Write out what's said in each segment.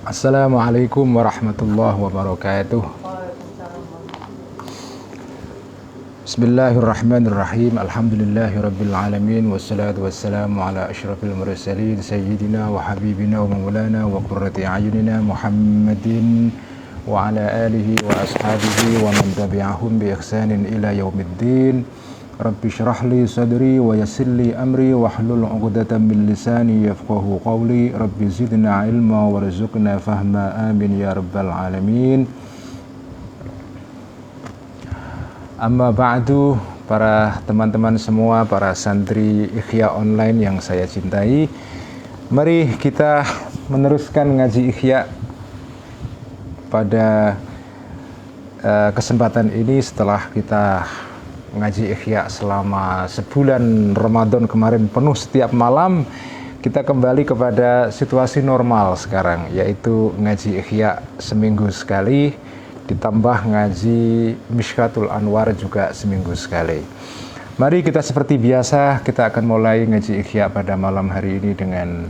Assalamualaikum warahmatullahi wabarakatuh. Bismillahirrahmanirrahim. Alhamdulillahirabbil alamin wassalatu wassalamu ala asyrafil mursalin sayyidina wa habibina wa maulana wa qurrati a'yunina Muhammadin wa ala alihi wa ashabihi wa man tabi'ahum bi ihsanin ila yaumiddin. Rabbi syrah li sadri wa yassir li amri wahlul 'uqdatam min lisani yafqahu qawli. Rabbi zidna ilma warzuqna fahma, amin ya rabbal alamin. Amma ba'du, para teman-teman semua, para santri Ikhya online yang saya cintai, mari kita meneruskan ngaji Ikhya pada kesempatan ini setelah kita ngaji Ikhya selama sebulan Ramadan kemarin penuh setiap malam. Kita kembali kepada situasi normal sekarang, yaitu ngaji Ikhya seminggu sekali, ditambah ngaji Mishkatul Anwar juga seminggu sekali. Mari kita seperti biasa, kita akan mulai ngaji Ikhya pada malam hari ini dengan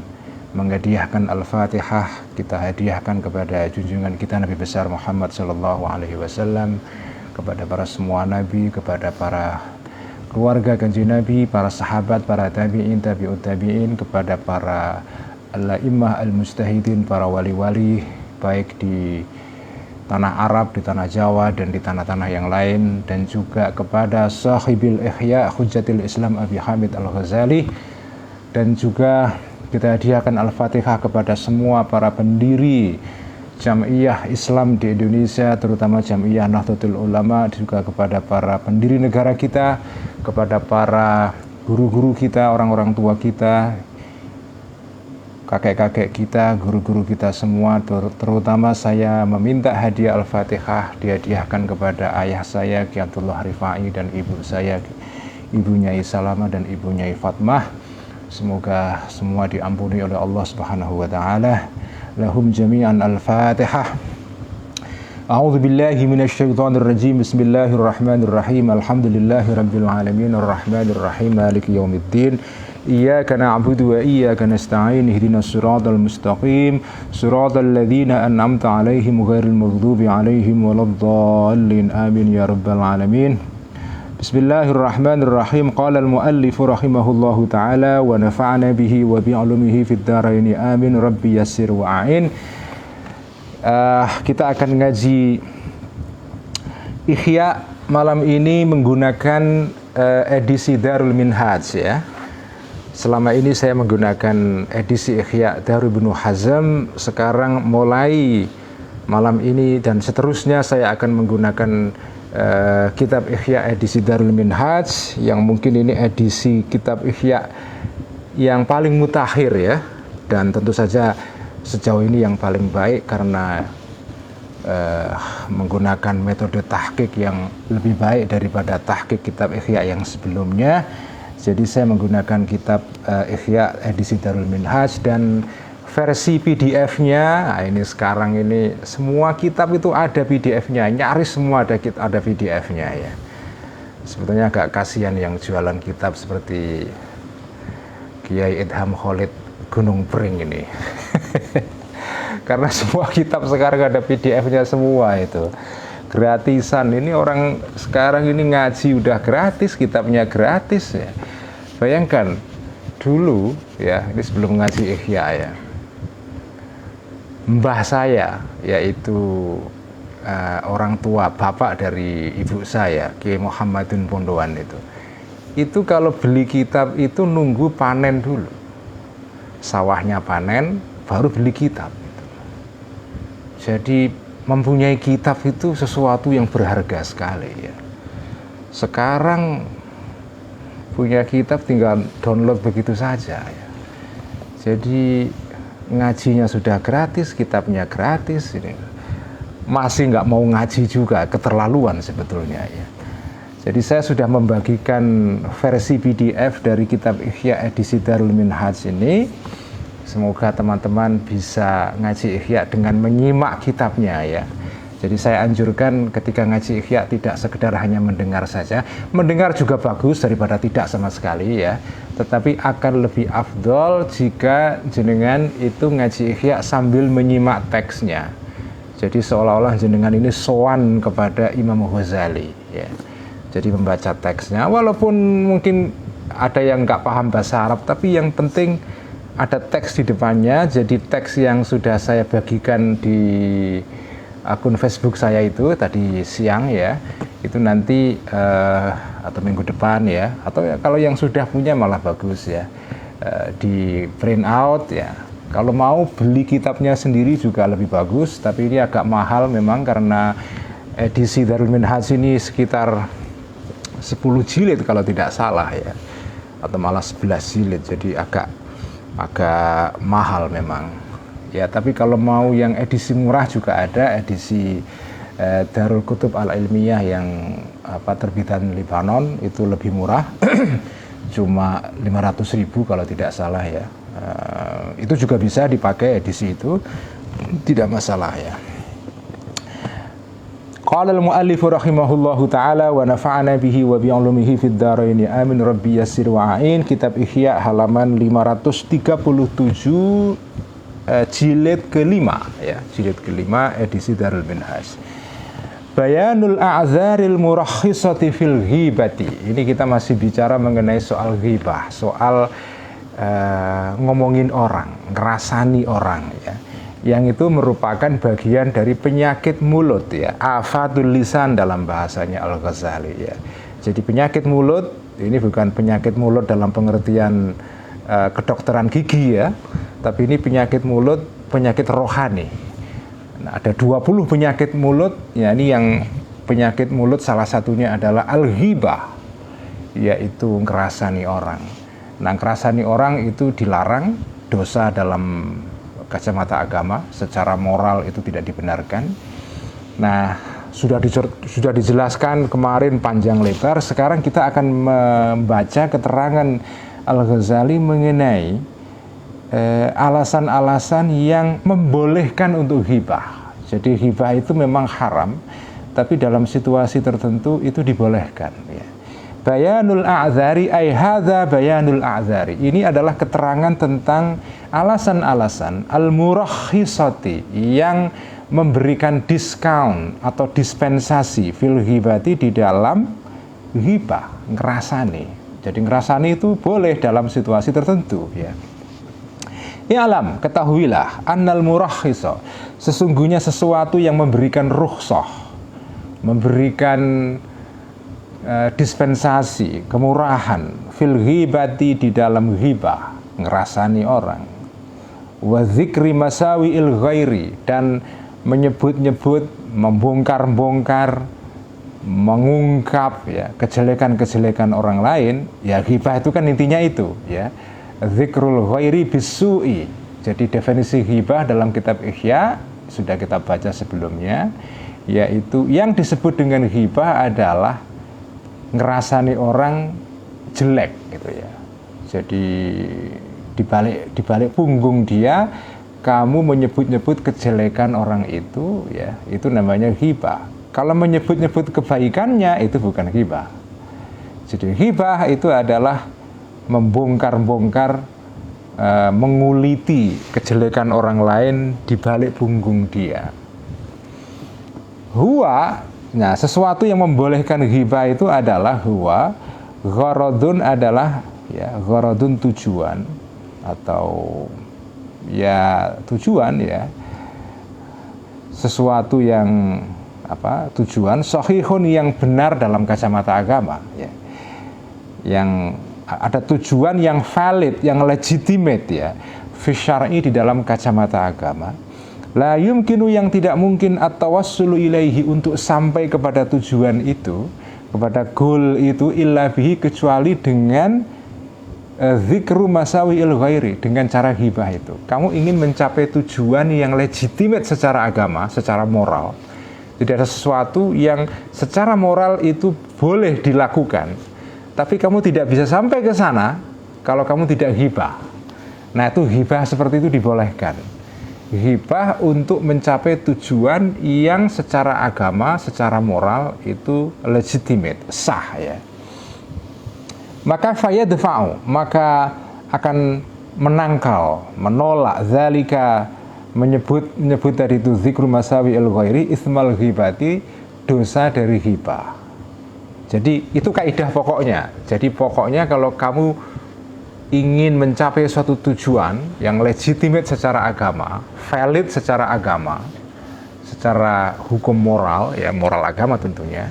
menghadiahkan Al-Fatihah. Kita hadiahkan kepada junjungan kita Nabi besar Muhammad SAW, kepada para semua nabi, kepada para keluarga kanjeng Nabi, para sahabat, para tabi'in, tabi'ut tabi'in, kepada para al-a'immah al-mujtahidin, para wali-wali baik di tanah Arab, di tanah Jawa, dan di tanah-tanah yang lain, dan juga kepada sahibil Ihya Hujjatil Islam Abi Hamid Al-Ghazali, dan juga kita hadiahkan Al-Fatihah kepada semua para pendiri Jam'iyah Islam di Indonesia, terutama Jam'iyah Nahdlatul Ulama, juga kepada para pendiri negara kita, kepada para guru-guru kita, orang-orang tua kita, kakek-kakek kita, guru-guru kita semua. Terutama saya meminta hadiah Al-Fatihah dihadiahkan kepada ayah saya Qiyatullah Rifai dan ibu saya Ibu Nyai Salama dan Ibu Nyai Fatmah. Semoga semua diampuni oleh Allah Subhanahu wa taala. Lahum jami'an al-Fatihah. A'udzu billahi minasy syaithanir rajim. Bismillahirrahmanirrahim. Alhamdulillahirabbil alamin arrahmanir rahim maliki yaumiddin. Iyyaka na'budu wa iyyaka nasta'in. Ihdinas siratal mustaqim. Siratal ladzina an'amta 'alaihim ghairil maghdubi 'alaihim waladdallin. Amin ya rabbal alamin. Bismillahirrahmanirrahim. Qala al-muallif rahimahullahu ta'ala wa nafa'ana bihi wa bi'ulumihi fid dharaini amin. Rabbi yassir wa a'in. Kita akan ngaji Ikhya malam ini menggunakan edisi Darul Minhaj ya. Selama ini saya menggunakan edisi Ikhya Darul Ibnu Hazm. Sekarang mulai malam ini dan seterusnya saya akan menggunakan kitab Ikhya edisi Darul Minhaj, yang mungkin ini edisi kitab Ikhya yang paling mutakhir ya, dan tentu saja sejauh ini yang paling baik karena menggunakan metode tahqiq yang lebih baik daripada tahqiq kitab Ikhya yang sebelumnya. Jadi saya menggunakan kitab Ikhya edisi Darul Minhaj dan versi PDF-nya. Nah, ini sekarang ini semua kitab itu ada PDF-nya, nyaris semua ada PDF-nya ya. Sebetulnya agak kasihan yang jualan kitab seperti Kiai Idham Khalid Gunung Pring ini. Karena semua kitab sekarang ada PDF-nya semua itu. Gratisan, ini orang sekarang ini ngaji udah gratis, kitabnya gratis ya. Bayangkan dulu ya, ini sebelum ngaji Ikhya ya, mbah saya, yaitu orang tua bapak dari ibu saya, Kiai Muhammadun Pondoan itu kalau beli kitab itu nunggu panen dulu, sawahnya panen baru beli kitab. Jadi mempunyai kitab itu sesuatu yang berharga sekali ya. Sekarang punya kitab tinggal download begitu saja ya. Jadi ngajinya sudah gratis, kitabnya gratis, ini masih nggak mau ngaji juga, keterlaluan sebetulnya ya. Jadi saya sudah membagikan versi PDF dari kitab Ikhya edisi Darul Minhaj ini. Semoga teman-teman bisa ngaji Ikhya dengan menyimak kitabnya ya. Jadi saya anjurkan ketika ngaji Ihya tidak sekedar hanya mendengar saja. Mendengar juga bagus daripada tidak sama sekali ya. Tetapi akan lebih afdol jika jenengan itu ngaji Ihya sambil menyimak teksnya. Jadi seolah-olah jenengan ini sowan kepada Imam Ghazali ya. Jadi membaca teksnya, walaupun mungkin ada yang nggak paham bahasa Arab, tapi yang penting ada teks di depannya. Jadi teks yang sudah saya bagikan di akun Facebook saya itu tadi siang ya, itu nanti atau minggu depan ya, atau ya, kalau yang sudah punya malah bagus ya, di print out ya. Kalau mau beli kitabnya sendiri juga lebih bagus, tapi ini agak mahal memang karena edisi Darul Minhaj ini sekitar 10 jilid kalau tidak salah ya, atau malah 11 jilid, jadi agak mahal memang ya. Tapi kalau mau yang edisi murah juga ada, edisi Darul Kutub Al-Ilmiyah yang terbitan Libanon itu lebih murah cuma 500.000 kalau tidak salah ya. Itu juga bisa dipakai edisi itu, tidak masalah ya. Qala al-muallif rahimahullahu taala wa nafa'ana bihi wa bi 'ulumihi fid dharain amin rabbi yassir wa a'in. Kitab Ihya halaman 537 jilid kelima ya, jilid kelima edisi Darul Minhaj. Bayanul a'dzaril murakhissati fil ghibati. Ini kita masih bicara mengenai soal ghibah, soal ngomongin orang, ngerasani orang ya. Yang itu merupakan bagian dari penyakit mulut ya, afatul lisan dalam bahasanya Al-Ghazali ya. Jadi penyakit mulut ini bukan penyakit mulut dalam pengertian kedokteran gigi ya, tapi ini penyakit mulut, penyakit rohani. Nah, ada 20 penyakit mulut ya, ini yang penyakit mulut salah satunya adalah al-ghibah, yaitu ngerasani orang. Nah, ngerasani orang itu dilarang, dosa dalam kacamata agama, secara moral itu tidak dibenarkan. Nah, sudah dijelaskan kemarin panjang lebar. Sekarang kita akan membaca keterangan Al-Ghazali mengenai alasan-alasan yang membolehkan untuk ghibah. Jadi ghibah itu memang haram, tapi dalam situasi tertentu itu dibolehkan ya. Bayanul a'dzari ay hadza bayanul a'dzari. Ini adalah keterangan tentang alasan-alasan al-murakhissati yang memberikan diskon atau dispensasi fil ghibati di dalam ghibah, ngerasani. Jadi ngerasani itu boleh dalam situasi tertentu ya. I'lam, ketahuilah annal murakhissa, sesungguhnya sesuatu yang memberikan rukhsah, memberikan dispensasi, kemurahan fil ghibati di dalam ghibah, ngerasani orang, wa dzikri masawi'il ghairi, dan menyebut-nyebut, membongkar-bongkar, mengungkap ya kejelekan-kejelekan orang lain ya. Ghibah itu kan intinya itu ya, dzikrul ghairi bisu'i. Jadi definisi ghibah dalam kitab Ihya sudah kita baca sebelumnya, yaitu yang disebut dengan ghibah adalah ngerasani orang jelek gitu ya. Jadi di balik punggung dia kamu menyebut-nyebut kejelekan orang itu ya, itu namanya ghibah. Kalau menyebut-nyebut kebaikannya itu bukan ghibah. Jadi ghibah itu adalah membongkar-bongkar, menguliti kejelekan orang lain di balik punggung dia. Huwa, nah, sesuatu yang membolehkan ghibah itu adalah huwa, gharadun adalah ya, gharadun tujuan atau ya tujuan ya, sesuatu yang tujuan sahihun yang benar dalam kacamata agama ya, yang ada tujuan yang valid, yang legitimate ya, fi syar'i di dalam kacamata agama. La yumkinu, yang tidak mungkin at-tawassulu ilaihi, untuk sampai kepada tujuan itu, kepada goal itu, illa bihi, kecuali dengan zikru masawi'il ghairi, dengan cara ghibah itu. Kamu ingin mencapai tujuan yang legitimate secara agama, secara moral. Tidak ada sesuatu yang secara moral itu boleh dilakukan, tapi kamu tidak bisa sampai ke sana kalau kamu tidak ghibah. Nah, itu ghibah seperti itu dibolehkan. ghibah untuk mencapai tujuan yang secara agama, secara moral itu legitimate, sah ya. Maka fayadfa'u, maka akan menangkal, menolak zalika, menyebut dari itu zikru masawi al-ghairi ismal ghibati, dosa dari ghibah. Jadi itu kaidah pokoknya. Jadi pokoknya kalau kamu ingin mencapai suatu tujuan yang legitimate secara agama, valid secara agama, secara hukum moral, ya moral agama tentunya,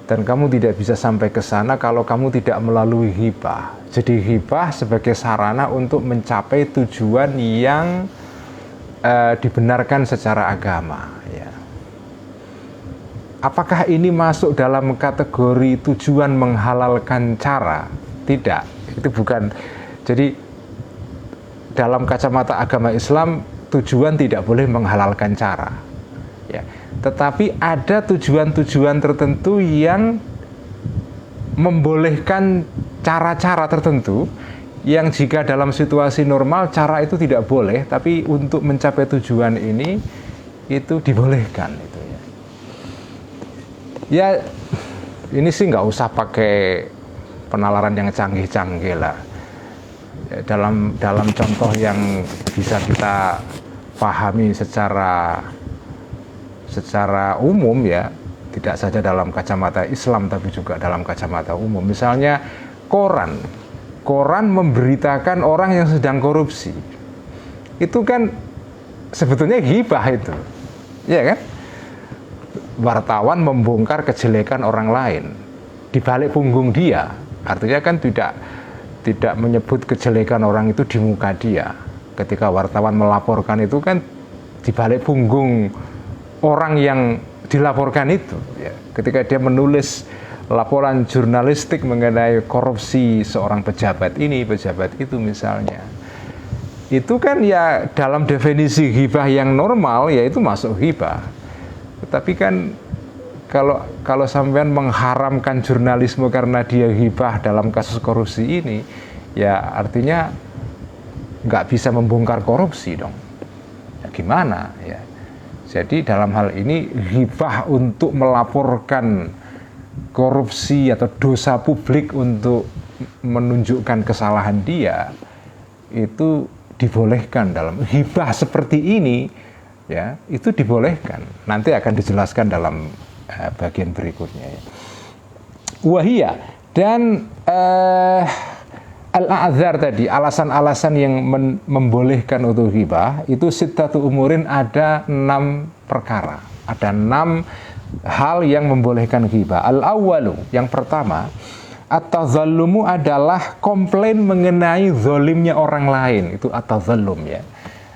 dan kamu tidak bisa sampai ke sana kalau kamu tidak melalui hibah. Jadi hibah sebagai sarana untuk mencapai tujuan yang dibenarkan secara agama. Ya. Apakah ini masuk dalam kategori tujuan menghalalkan cara? Tidak, itu bukan. Jadi dalam kacamata agama Islam tujuan tidak boleh menghalalkan cara, ya. Tetapi ada tujuan-tujuan tertentu yang membolehkan cara-cara tertentu yang jika dalam situasi normal cara itu tidak boleh, tapi untuk mencapai tujuan ini itu dibolehkan itu ya. Ya ini sih nggak usah pakai penalaran yang canggih-canggih lah. Dalam contoh yang bisa kita pahami secara umum ya, tidak saja dalam kacamata Islam tapi juga dalam kacamata umum. Misalnya koran memberitakan orang yang sedang korupsi, itu kan sebetulnya ghibah itu, ya kan? Wartawan membongkar kejelekan orang lain di balik punggung dia, artinya kan tidak menyebut kejelekan orang itu di muka dia. Ketika wartawan melaporkan itu kan di balik punggung orang yang dilaporkan itu ya. Ketika dia menulis laporan jurnalistik mengenai korupsi seorang pejabat ini, pejabat itu misalnya, itu kan ya dalam definisi ghibah yang normal ya itu masuk ghibah. Tetapi kan kalau sampean mengharamkan jurnalisme karena dia ghibah dalam kasus korupsi ini, ya artinya nggak bisa membongkar korupsi dong. Ya, gimana ya? Jadi dalam hal ini ghibah untuk melaporkan korupsi atau dosa publik untuk menunjukkan kesalahan dia itu dibolehkan dalam ghibah seperti ini ya, itu dibolehkan. Nanti akan dijelaskan dalam bagian berikutnya ya. Wahia dan al-a'dzar tadi, alasan-alasan yang membolehkan untuk ghibah itu sittatu umurin, ada 6 perkara, ada 6 hal yang membolehkan ghibah. Al-awwalu, yang pertama, at-tazallumu adalah komplain mengenai zalimnya orang lain, itu at-tazallum ya.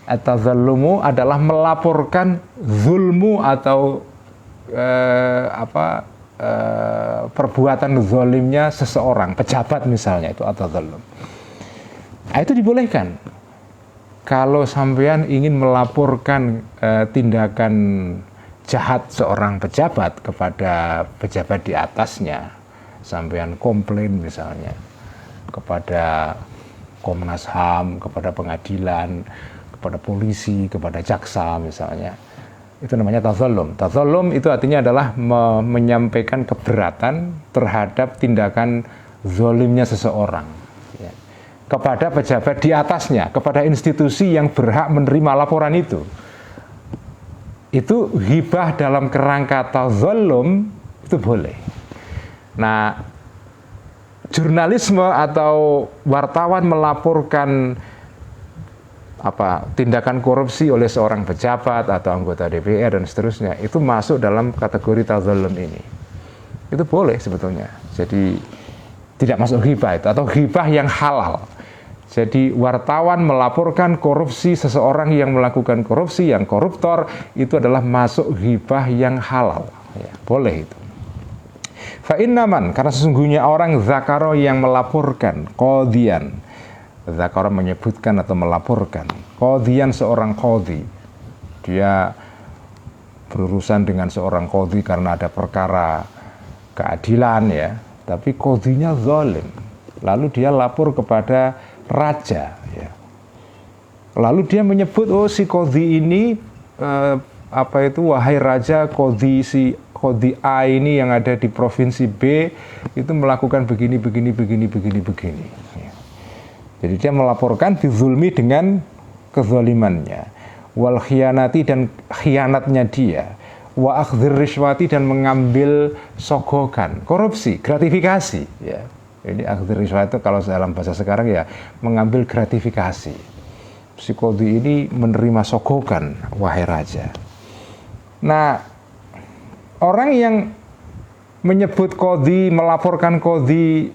At-tazallumu adalah melaporkan zulmu atau perbuatan zalimnya seseorang, pejabat misalnya, itu at-tazallum. Nah, itu dibolehkan. Kalau sampean ingin melaporkan tindakan jahat seorang pejabat kepada pejabat di atasnya, sampean komplain misalnya kepada Komnas HAM, kepada pengadilan, kepada polisi, kepada jaksa misalnya, itu namanya tazallum. Tazallum itu artinya adalah menyampaikan keberatan terhadap tindakan zalimnya seseorang ya, kepada pejabat di atasnya, kepada institusi yang berhak menerima laporan itu. Itu ghibah dalam kerangka tazallum itu boleh. Nah, jurnalisme atau wartawan melaporkan tindakan korupsi oleh seorang pejabat atau anggota DPR dan seterusnya, itu masuk dalam kategori tazallum ini. Itu boleh sebetulnya. Jadi tidak masuk ghibah itu, atau ghibah yang halal. Jadi wartawan melaporkan korupsi seseorang yang melakukan korupsi, yang koruptor, itu adalah masuk ghibah yang halal ya, boleh itu. Fa innaman, karena sesungguhnya orang zakaro yang melaporkan qadhiyan, zakaro menyebutkan atau melaporkan qadhiyan, seorang qadhi, dia berurusan dengan seorang qadhi karena ada perkara keadilan ya, tapi qadhinya zalim, lalu dia lapor kepada raja ya. Lalu dia menyebut, oh si Qadhi ini wahai raja, Qadhi A ini yang ada di provinsi B itu melakukan begini. Ya. Jadi dia melaporkan bizulmi dengan kezalimannya, wal khianati dan khianatnya dia, wa akhdhir rishwati dan mengambil sogokan, korupsi, gratifikasi. Ya. Ini akhdhir rishwati itu kalau dalam bahasa sekarang ya mengambil gratifikasi. Si Qadhi ini menerima sogokan, wahai raja. Nah, orang yang menyebut Qadhi, melaporkan Qadhi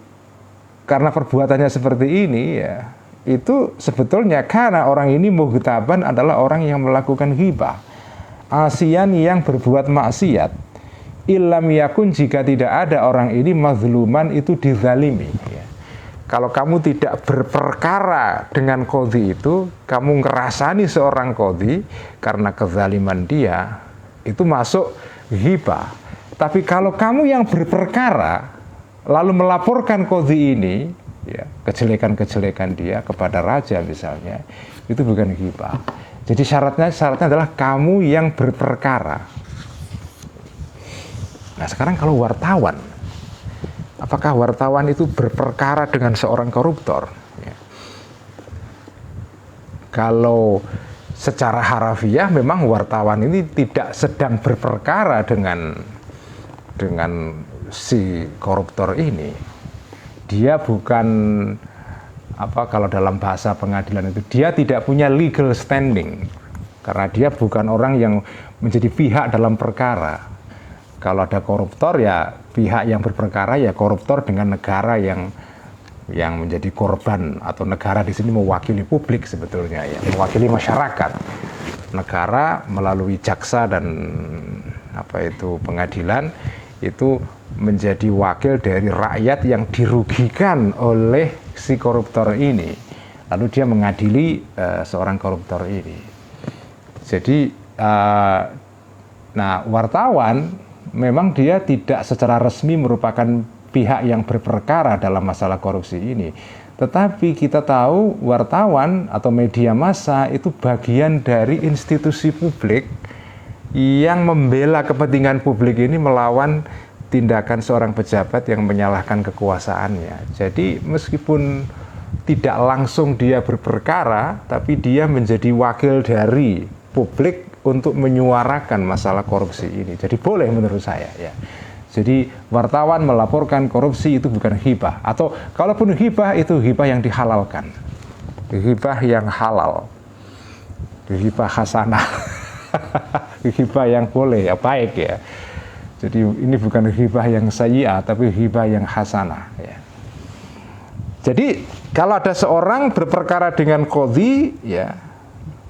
karena perbuatannya seperti ini ya, itu sebetulnya karena orang ini mughtaban adalah orang yang melakukan ghibah, asian yang berbuat maksiat, illam yakun jika tidak ada orang ini mazluman itu dizalimi ya. Kalau kamu tidak berperkara dengan Qadhi itu, kamu ngerasani seorang Qadhi karena kezaliman dia, itu masuk ghibah. Tapi kalau kamu yang berperkara lalu melaporkan Qadhi ini ya, kejelekan-kejelekan dia kepada raja misalnya, itu bukan ghibah. Jadi syaratnya adalah kamu yang berperkara. Nah, sekarang kalau wartawan, apakah wartawan itu berperkara dengan seorang koruptor? Ya. Kalau secara harafiah memang wartawan ini tidak sedang berperkara dengan si koruptor ini. Dia bukan kalau dalam bahasa pengadilan itu dia tidak punya legal standing karena dia bukan orang yang menjadi pihak dalam perkara. Kalau ada koruptor ya pihak yang berperkara ya koruptor dengan negara yang menjadi korban, atau negara di sini mewakili publik sebetulnya ya, mewakili masyarakat. Negara melalui jaksa dan pengadilan itu menjadi wakil dari rakyat yang dirugikan oleh si koruptor ini. Lalu dia mengadili seorang koruptor ini. Jadi wartawan memang dia tidak secara resmi merupakan pihak yang berperkara dalam masalah korupsi ini. Tetapi kita tahu wartawan atau media massa itu bagian dari institusi publik yang membela kepentingan publik ini melawan tindakan seorang pejabat yang menyalahkan kekuasaannya. Jadi meskipun tidak langsung dia berperkara, tapi dia menjadi wakil dari publik untuk menyuarakan masalah korupsi ini. Jadi boleh menurut saya ya. Jadi wartawan melaporkan korupsi itu bukan ghibah, atau kalaupun ghibah itu ghibah yang dihalalkan, ghibah yang halal, ghibah hasanah, ghibah yang boleh ya, baik ya. Jadi ini bukan ghibah yang sayyi'ah, tapi ghibah yang hasanah ya. Jadi kalau ada seorang berperkara dengan Qadhi ya,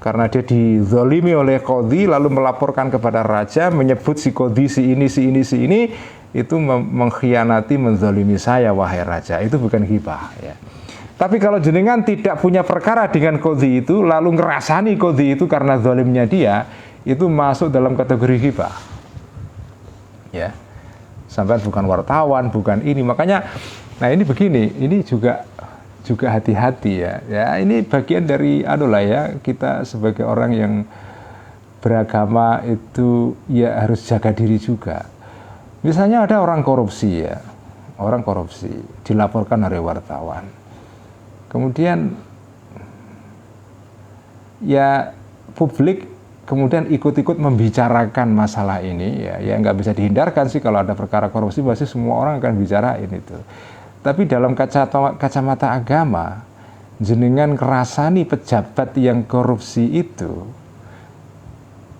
karena dia dizalimi oleh Qadhi lalu melaporkan kepada raja, menyebut si Qadhi si ini itu mengkhianati, menzalimi saya wahai raja, itu bukan ghibah ya. Tapi kalau jenengan tidak punya perkara dengan Qadhi itu lalu ngerasani Qadhi itu karena zalimnya dia, itu masuk dalam kategori ghibah ya. Sampai bukan wartawan, bukan ini. Makanya nah ini begini, ini juga hati-hati ya. Ya ini bagian dari ya, kita sebagai orang yang beragama itu ya harus jaga diri juga. Misalnya ada orang korupsi ya, orang korupsi dilaporkan oleh wartawan. Kemudian ya publik kemudian ikut-ikut membicarakan masalah ini ya nggak bisa dihindarkan sih, kalau ada perkara korupsi pasti semua orang akan bicarain itu. Tapi dalam kacamata agama, jenengan ngerasani pejabat yang korupsi itu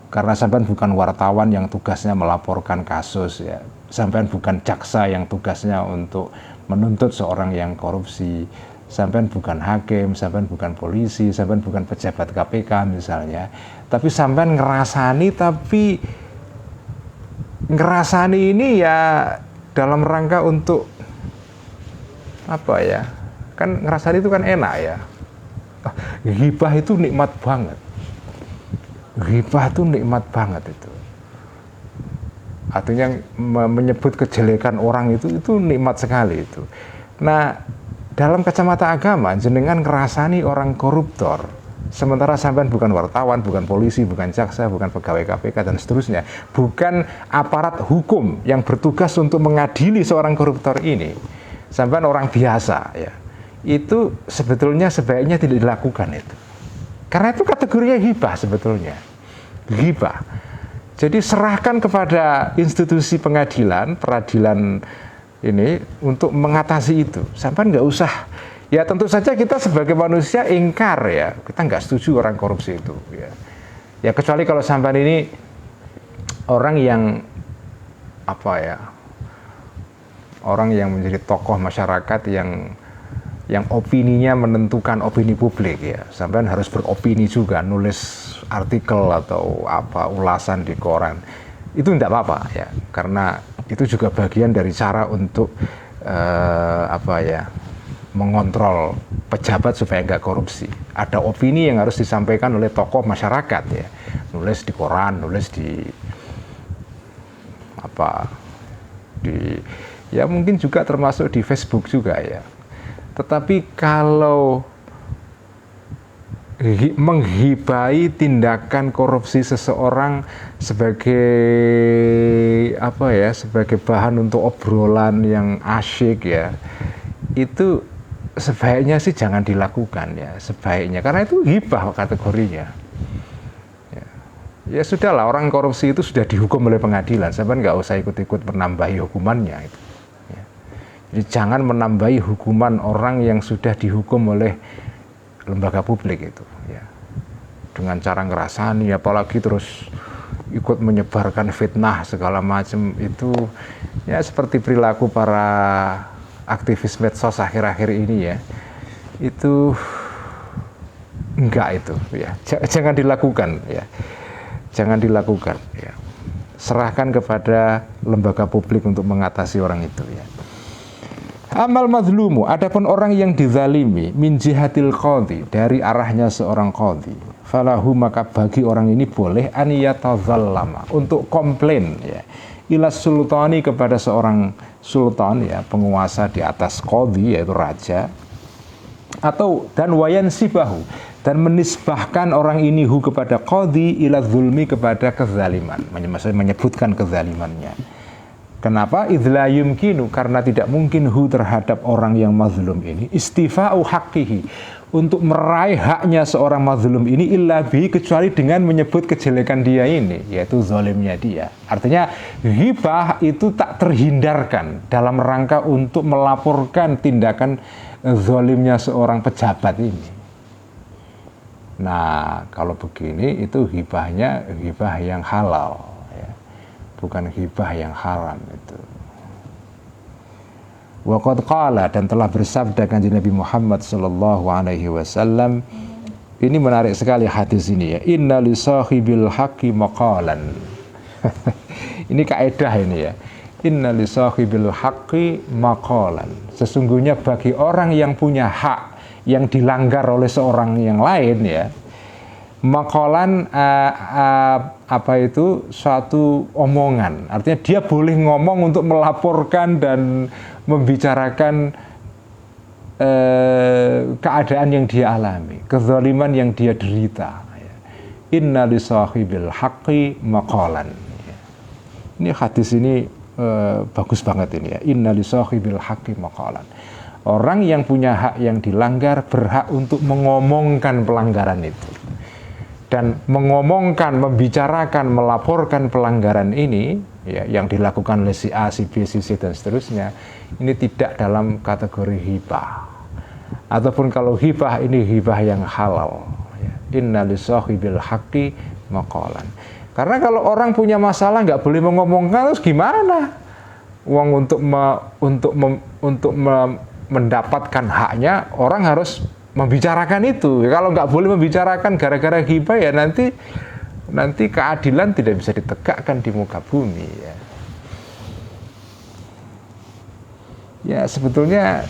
karena sampean bukan wartawan yang tugasnya melaporkan kasus ya, sampean bukan jaksa yang tugasnya untuk menuntut seorang yang korupsi, sampean bukan hakim, sampean bukan polisi, sampean bukan pejabat KPK misalnya, tapi sampean ngerasani ini ya dalam rangka untuk kan ngerasani itu kan enak ya. Ghibah itu nikmat banget. Ghibah itu nikmat banget itu. Artinya menyebut kejelekan orang itu nikmat sekali itu. Nah, dalam kacamata agama jenengan ngerasani orang koruptor Sementara sampean bukan wartawan, bukan polisi, bukan jaksa, bukan pegawai KPK dan seterusnya, bukan aparat hukum yang bertugas untuk mengadili seorang koruptor ini. Sampean orang biasa, ya. Itu sebetulnya sebaiknya tidak dilakukan itu. Karena itu kategorinya hibah sebetulnya. Hibah. Jadi serahkan kepada institusi pengadilan, peradilan ini untuk mengatasi itu. Sampean nggak usah. Ya tentu saja kita sebagai manusia ingkar ya, kita nggak setuju orang korupsi itu. Ya kecuali kalau sampean ini orang yang apa ya, orang yang menjadi tokoh masyarakat yang opininya menentukan opini publik ya, sampean harus beropini juga, nulis artikel atau apa ulasan di koran, itu tidak apa-apa ya, karena itu juga bagian dari cara untuk apa ya, mengontrol pejabat supaya nggak korupsi. Ada opini yang harus disampaikan oleh tokoh masyarakat ya, nulis di koran, nulis di apa, di ya mungkin juga termasuk di Facebook juga ya. Tetapi kalau menghibai tindakan korupsi seseorang sebagai apa ya, sebagai bahan untuk obrolan yang asyik ya, itu sebaiknya sih jangan dilakukan ya, sebaiknya, karena itu hibah kategorinya. Ya sudahlah, orang korupsi itu sudah dihukum oleh pengadilan, sampai nggak usah ikut-ikut menambahi hukumannya itu. Ya. Jadi jangan menambahi hukuman orang yang sudah dihukum oleh lembaga publik itu. Ya. Dengan cara ngerasani, apalagi terus ikut menyebarkan fitnah segala macam itu, ya seperti perilaku para aktivis medsos akhir-akhir ini ya, itu enggak itu ya, jangan dilakukan ya, jangan dilakukan ya. Serahkan kepada lembaga publik untuk mengatasi orang itu ya. Amal madlumu, adapun orang yang dizalimi min jihatil qadhi, dari arahnya seorang qadhi, falahu, maka bagi orang ini boleh an yatazallama, untuk komplain ya, ila sultani, kepada seorang sultan ya, penguasa di atas qadhi yaitu raja, atau dan wayan sibahu, dan menisbahkan orang ini hu kepada qadhi ila zulmi, kepada kezaliman, menyebutkan kezalimannya. Kenapa? Idla yumkinu, karena tidak mungkin hu terhadap orang yang mazlum ini istifa'u haqqihi, untuk meraih haknya seorang mazlum ini illa bihi, kecuali dengan menyebut kejelekan dia ini, yaitu zalimnya dia. Artinya hibah itu tak terhindarkan dalam rangka untuk melaporkan tindakan zalimnya seorang pejabat ini. Nah, kalau begini itu hibahnya hibah yang halal ya, bukan hibah yang haram itu. Wa qad qala, dan telah bersabda kanjeng Nabi Muhammad sallallahu alaihi wasallam. Ini menarik sekali hadis ini ya. Inna li sahibil haqqi maqalan. Ini kaidah ini ya. Inna li sahibil haqqi maqalan. Sesungguhnya bagi orang yang punya hak yang dilanggar oleh seorang yang lain ya, maqalan apa itu, suatu omongan. Artinya dia boleh ngomong untuk melaporkan dan membicarakan keadaan yang dia alami, kezaliman yang dia derita. Inna li sahibil haqqi maqalan. Ini hadis ini bagus banget ini ya. Inna li sahibil haqqi maqalan. Orang yang punya hak yang dilanggar berhak untuk mengomongkan pelanggaran itu. Dan mengomongkan, membicarakan, melaporkan pelanggaran ini ya, yang dilakukan oleh si A, si B, si C dan seterusnya, ini tidak dalam kategori hibah. Ataupun kalau hibah, ini hibah yang halal ya. Inna li sahibil haqqi maqalan. Karena kalau orang punya masalah nggak boleh mengomongkan, terus gimana? Uang untuk mendapatkan haknya, orang harus membicarakan itu. Kalau nggak boleh membicarakan gara-gara hibah ya, nanti keadilan tidak bisa ditegakkan di muka bumi ya. Ya sebetulnya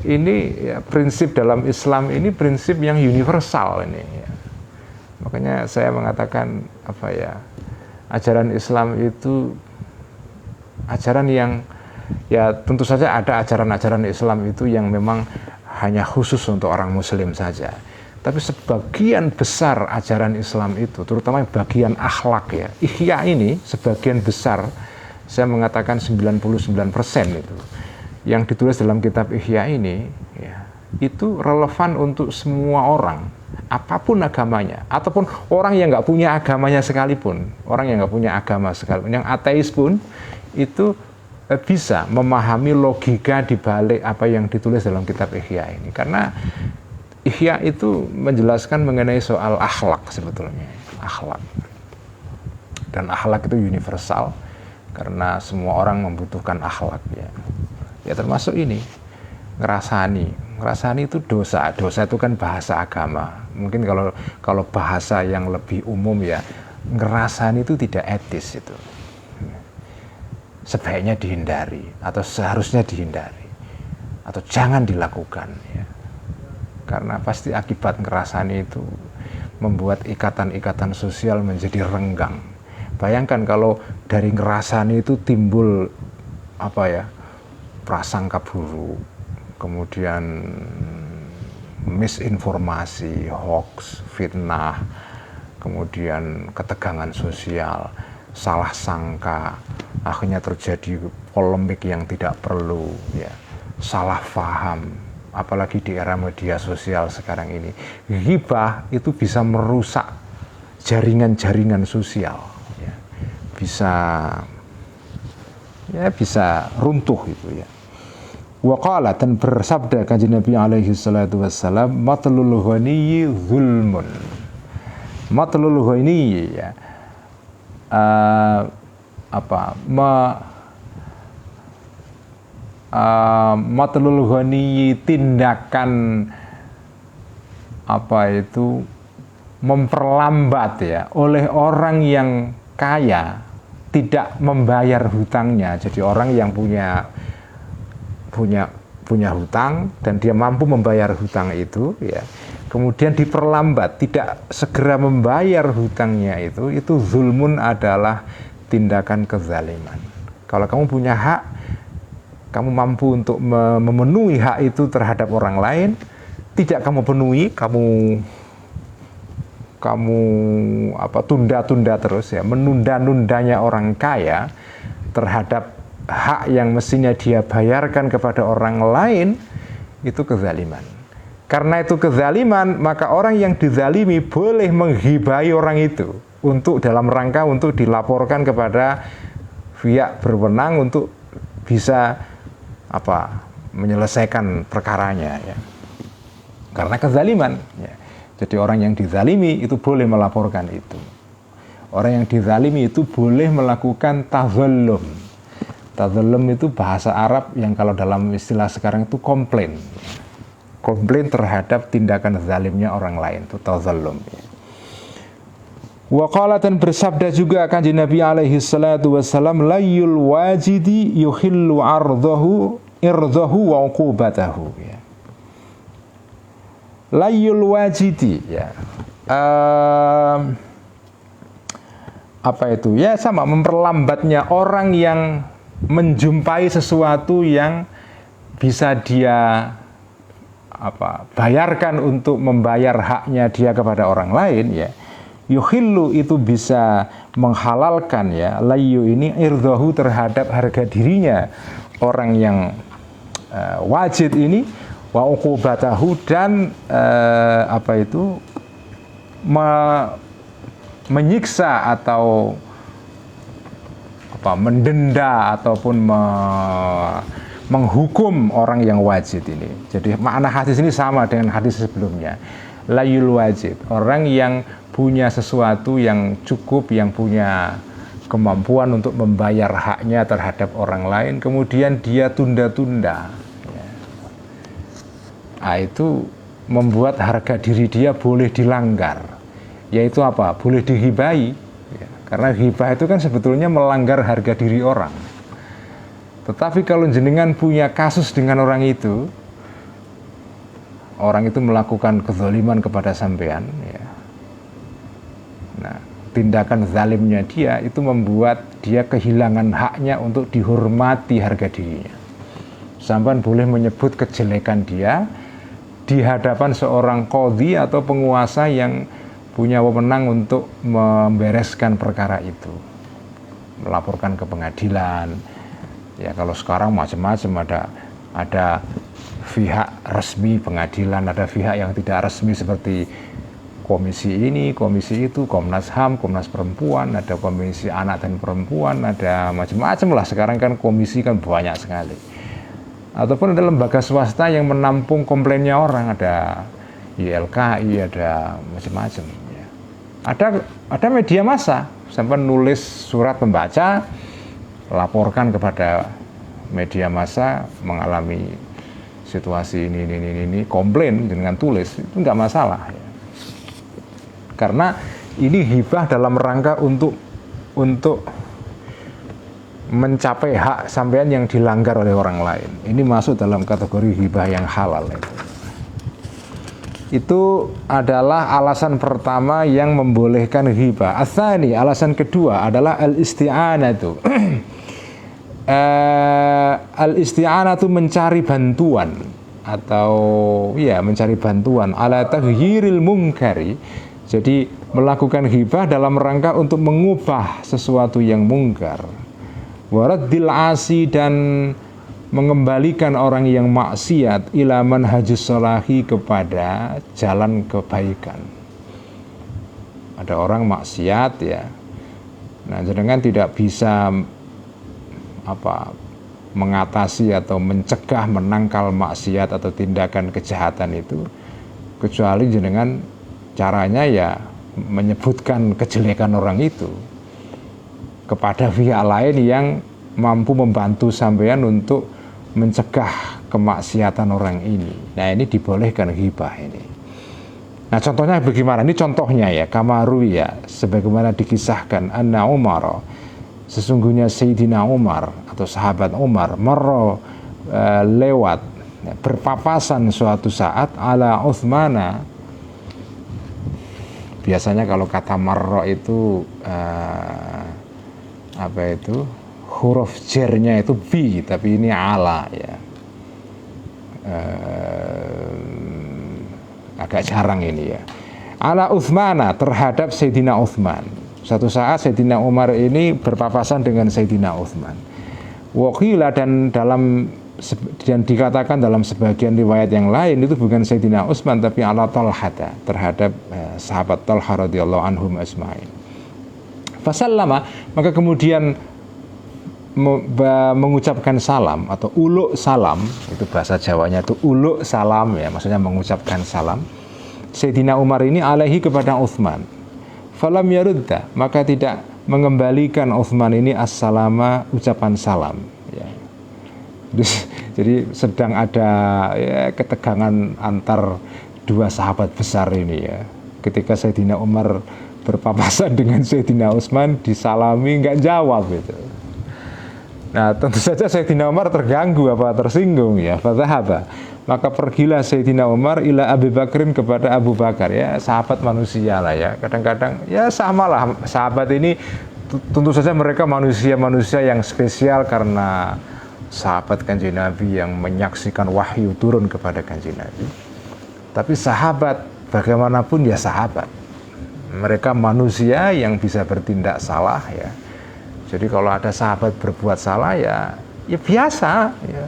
ini ya, prinsip dalam Islam ini prinsip yang universal ini ya. Makanya saya mengatakan apa ya, ajaran Islam itu ajaran yang ya, tentu saja ada ajaran-ajaran Islam itu yang memang hanya khusus untuk orang muslim saja. tapi sebagian besar ajaran Islam itu, terutama bagian akhlak ya, Ihya ini sebagian besar, saya mengatakan 99% itu, yang ditulis dalam kitab Ihya ini, ya, itu relevan untuk semua orang, apapun agamanya, ataupun orang yang nggak punya agamanya sekalipun, orang yang nggak punya agama sekalipun, yang ateis pun, itu bisa memahami logika di balik apa yang ditulis dalam kitab Ihya ini, karena Ihya itu menjelaskan mengenai soal akhlak sebetulnya, akhlak. Dan akhlak itu universal karena semua orang membutuhkan akhlak ya. Ya termasuk ini, ngerasani. Ngerasani itu dosa. Dosa itu kan bahasa agama. Mungkin kalau bahasa yang lebih umum ya, ngerasani itu tidak etis itu. Sebaiknya dihindari atau seharusnya dihindari atau jangan dilakukan ya. Karena pasti akibat ngerasani itu membuat ikatan-ikatan sosial menjadi renggang. Bayangkan kalau dari ngerasani itu timbul prasangka buruk, kemudian misinformasi, hoax, fitnah, kemudian ketegangan sosial, salah sangka, akhirnya terjadi polemik yang tidak perlu, ya, salah paham. Apalagi di era media sosial sekarang ini, ghibah itu bisa merusak jaringan-jaringan sosial, ya. bisa runtuh itu ya. Waqala, dan bersabda kanjeng Nabi alaihi salatu wassalam, matlul ghaniyyi zulmun. Matlul ghaniyyi ya, matlul ghaniyyi, tindakan memperlambat ya oleh orang yang kaya tidak membayar hutangnya. Jadi orang yang punya hutang dan dia mampu membayar hutang itu ya, kemudian diperlambat, tidak segera membayar hutangnya itu zulmun, adalah tindakan kezaliman. Kalau kamu punya hak, kamu mampu untuk memenuhi hak itu terhadap orang lain, tidak kamu penuhi, kamu tunda-tunda terus ya, menunda-nundanya orang kaya terhadap hak yang mestinya dia bayarkan kepada orang lain, itu kezaliman. Karena itu kezaliman, maka orang yang dizalimi boleh menghibai orang itu untuk dalam rangka untuk dilaporkan kepada pihak berwenang untuk bisa menyelesaikan perkaranya ya. Karena kezaliman ya. Jadi orang yang dizalimi itu boleh melaporkan itu. Orang yang dizalimi itu boleh melakukan tazallum. Tazallum itu bahasa Arab yang kalau dalam istilah sekarang itu komplain. Komplain terhadap tindakan zalimnya orang lain, itu tazallum ya. Wa qala, dan bersabda juga kanjeng Nabi alaihi salatu wassalam, layyul wajidi yuhillu irdahu wa uqubatahu ya. Layyul wajidi ya, ya sama, memperlambatnya orang yang menjumpai sesuatu yang bisa dia bayarkan untuk membayar haknya dia kepada orang lain ya. Yuhillu itu bisa menghalalkan ya, layyu ini irdahu, terhadap harga dirinya orang yang wajid ini, wa uqubatahu, dan menyiksa atau mendenda ataupun menghukum orang yang wajid ini. Jadi makna hadis ini sama dengan hadis sebelumnya. Layul wajid, orang yang punya sesuatu yang cukup, yang punya kemampuan untuk membayar haknya terhadap orang lain, kemudian dia tunda-tunda ya. Itu membuat harga diri dia boleh dilanggar, yaitu boleh dihibai ya. Karena hibah itu kan sebetulnya melanggar harga diri orang. Tetapi kalau jenengan punya kasus dengan orang itu melakukan kezaliman kepada sampean ya, nah, tindakan zalimnya dia itu membuat dia kehilangan haknya untuk dihormati harga dirinya. Sampean boleh menyebut kejelekan dia, di hadapan seorang qadhi atau penguasa yang punya wewenang untuk membereskan perkara itu, melaporkan ke pengadilan. Ya kalau sekarang macam-macam, ada pihak resmi pengadilan, ada pihak yang tidak resmi seperti komisi ini, komisi itu, Komnas HAM, Komnas Perempuan, ada komisi anak dan perempuan, ada macam-macam lah. Sekarang kan komisi kan banyak sekali. Ataupun ada lembaga swasta yang menampung komplainnya orang, ada YLKI, ada macam-macam. Ya. Ada media massa, sampai nulis surat pembaca, laporkan kepada media massa mengalami situasi ini, komplain dengan tulis, itu nggak masalah. Ya. Karena ini hibah dalam rangka untuk mencapai hak sampean yang dilanggar oleh orang lain. Ini masuk dalam kategori hibah yang halal. Itu adalah alasan pertama yang membolehkan hibah. Atsani, alasan kedua adalah al-isti'anatu. Al-isti'anatu mencari bantuan atau ya mencari bantuan ala taghyiril munkari. Jadi melakukan hibah dalam rangka untuk mengubah sesuatu yang mungkar. Waraddil asi, dan mengembalikan orang yang maksiat ila manhajus sholahi, kepada jalan kebaikan. Ada orang maksiat ya. Nah, jenengan tidak bisa mengatasi atau mencegah, menangkal maksiat atau tindakan kejahatan itu kecuali jenengan caranya ya menyebutkan kejelekan orang itu kepada pihak lain yang mampu membantu sampean untuk mencegah kemaksiatan orang ini. Nah, ini dibolehkan hibah ini. Nah, contohnya bagaimana? Ini contohnya ya, kamaru ya, sebagaimana dikisahkan anna Umar, sesungguhnya Sayyidina Umar atau sahabat Umar lewat berpapasan suatu saat ala Uthmana. Biasanya kalau kata marro itu huruf jernya itu bi, tapi ini ala ya. Agak jarang ini ya. Ala Uthmana, terhadap Sayyidina Uthman. Satu saat Sayyidina Umar ini berpapasan dengan Sayyidina Uthman. Waqila, dan dikatakan dalam sebagian riwayat yang lain itu bukan Sayyidina Utsman tapi ala Talhata, terhadap sahabat Talha radhiyallahu anhum ajmain. Fasallama, maka kemudian mengucapkan salam atau uluk salam, itu bahasa Jawanya itu uluk salam ya, maksudnya mengucapkan salam Sayyidina Umar ini alaihi kepada Utsman. Falam yarudda, maka tidak mengembalikan Utsman ini as-salama, ucapan salam ya. Jadi sedang ada ya, ketegangan antar dua sahabat besar ini ya. Ketika Sayyidina Umar berpapasan dengan Sayyidina Utsman, disalami nggak jawab itu. Nah, tentu saja Sayyidina Umar terganggu tersinggung ya. Fadzahaba, maka pergilah Sayyidina Umar ila Abu Bakrin, kepada Abu Bakar ya, sahabat manusia lah ya. Kadang-kadang ya samalah sahabat ini, tentu saja mereka manusia-manusia yang spesial karena sahabat Kanjeng Nabi yang menyaksikan wahyu turun kepada Kanjeng Nabi. Tapi sahabat bagaimanapun ya sahabat. Mereka manusia yang bisa bertindak salah ya. Jadi kalau ada sahabat berbuat salah ya biasa ya.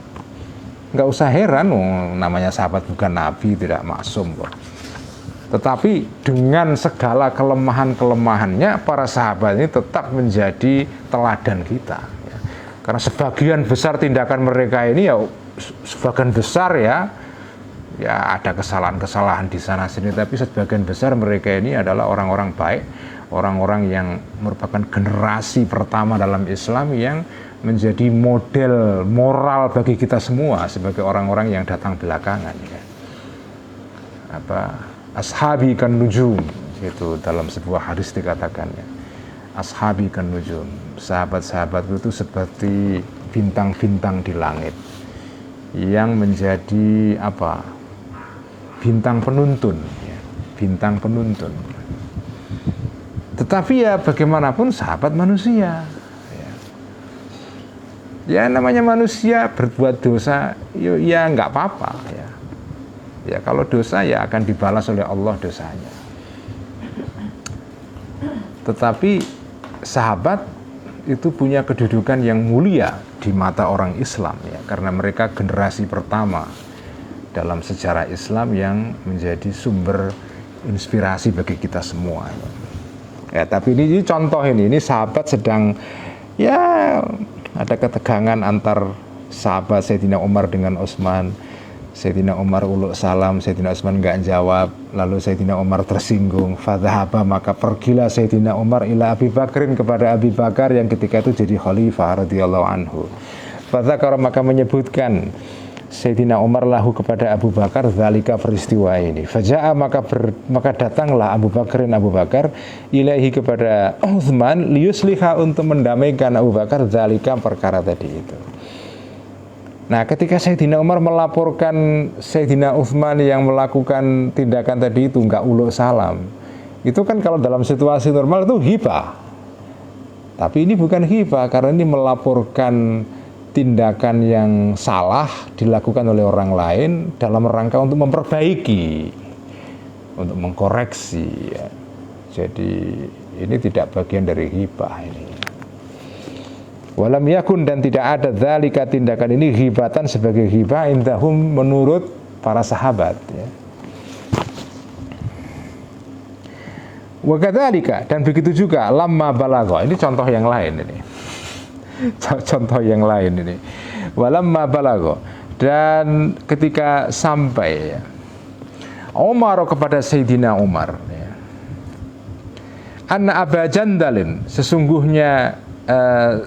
Nggak usah heran, namanya sahabat bukan Nabi, tidak maksum kok. Tetapi dengan segala kelemahan-kelemahannya, para sahabat ini tetap menjadi teladan kita ya. Karena sebagian besar tindakan mereka ini ya, sebagian besar ya ada kesalahan-kesalahan di sana sini, tapi sebagian besar mereka ini adalah orang-orang baik, orang-orang yang merupakan generasi pertama dalam Islam yang menjadi model moral bagi kita semua sebagai orang-orang yang datang belakangan ya. Ashabi kan nujum, itu dalam sebuah hadis dikatakannya. Ashabi kan nujum, sahabat-sahabatku itu seperti bintang-bintang di langit yang menjadi bintang penuntun ya, bintang penuntun. Tetapi ya bagaimanapun sahabat manusia ya namanya manusia berbuat dosa ya nggak apa-apa ya. Ya kalau dosa ya akan dibalas oleh Allah dosanya. Tetapi sahabat itu punya kedudukan yang mulia di mata orang Islam ya, karena mereka generasi pertama dalam sejarah Islam yang menjadi sumber inspirasi bagi kita semua. Ya, tapi ini contoh ini sahabat sedang ya ada ketegangan antar sahabat Sayyidina Umar dengan Utsman. Sayyidina Umar uluk salam, Sayyidina Utsman enggak jawab, lalu Sayyidina Umar tersinggung, fadhahaba, maka pergilah Sayyidina Umar ila Abi Bakrin, kepada Abi Bakar yang ketika itu jadi khalifah radhiyallahu anhu. Fadzakara, maka menyebutkan Sayyidina Umar lahu kepada Abu Bakar zalika, peristiwa ini. Faja'a, maka datanglah Abu Bakar ilaihi kepada Utsman liyusliha, untuk mendamaikan Abu Bakar zalika, perkara tadi itu. Nah, ketika Sayyidina Umar melaporkan Sayyidina Utsman yang melakukan tindakan tadi itu enggak uluk salam, itu kan kalau dalam situasi normal itu hibah. Tapi ini bukan hibah, karena ini melaporkan tindakan yang salah dilakukan oleh orang lain dalam rangka untuk memperbaiki, untuk mengkoreksi ya. Jadi ini tidak bagian dari hibah ini. Walam yakun, dan tidak ada dzalika, tindakan ini, ghibatan, sebagai ghibah indahum, menurut para sahabat ya. Wa kadzalika, dan begitu juga lamma balagha, ini contoh yang lain ini. Contoh yang lain ini. Walamma balagha, dan ketika sampai ya, Umar, kepada Sayyidina Umar ya, anna Aba Jandalin, sesungguhnya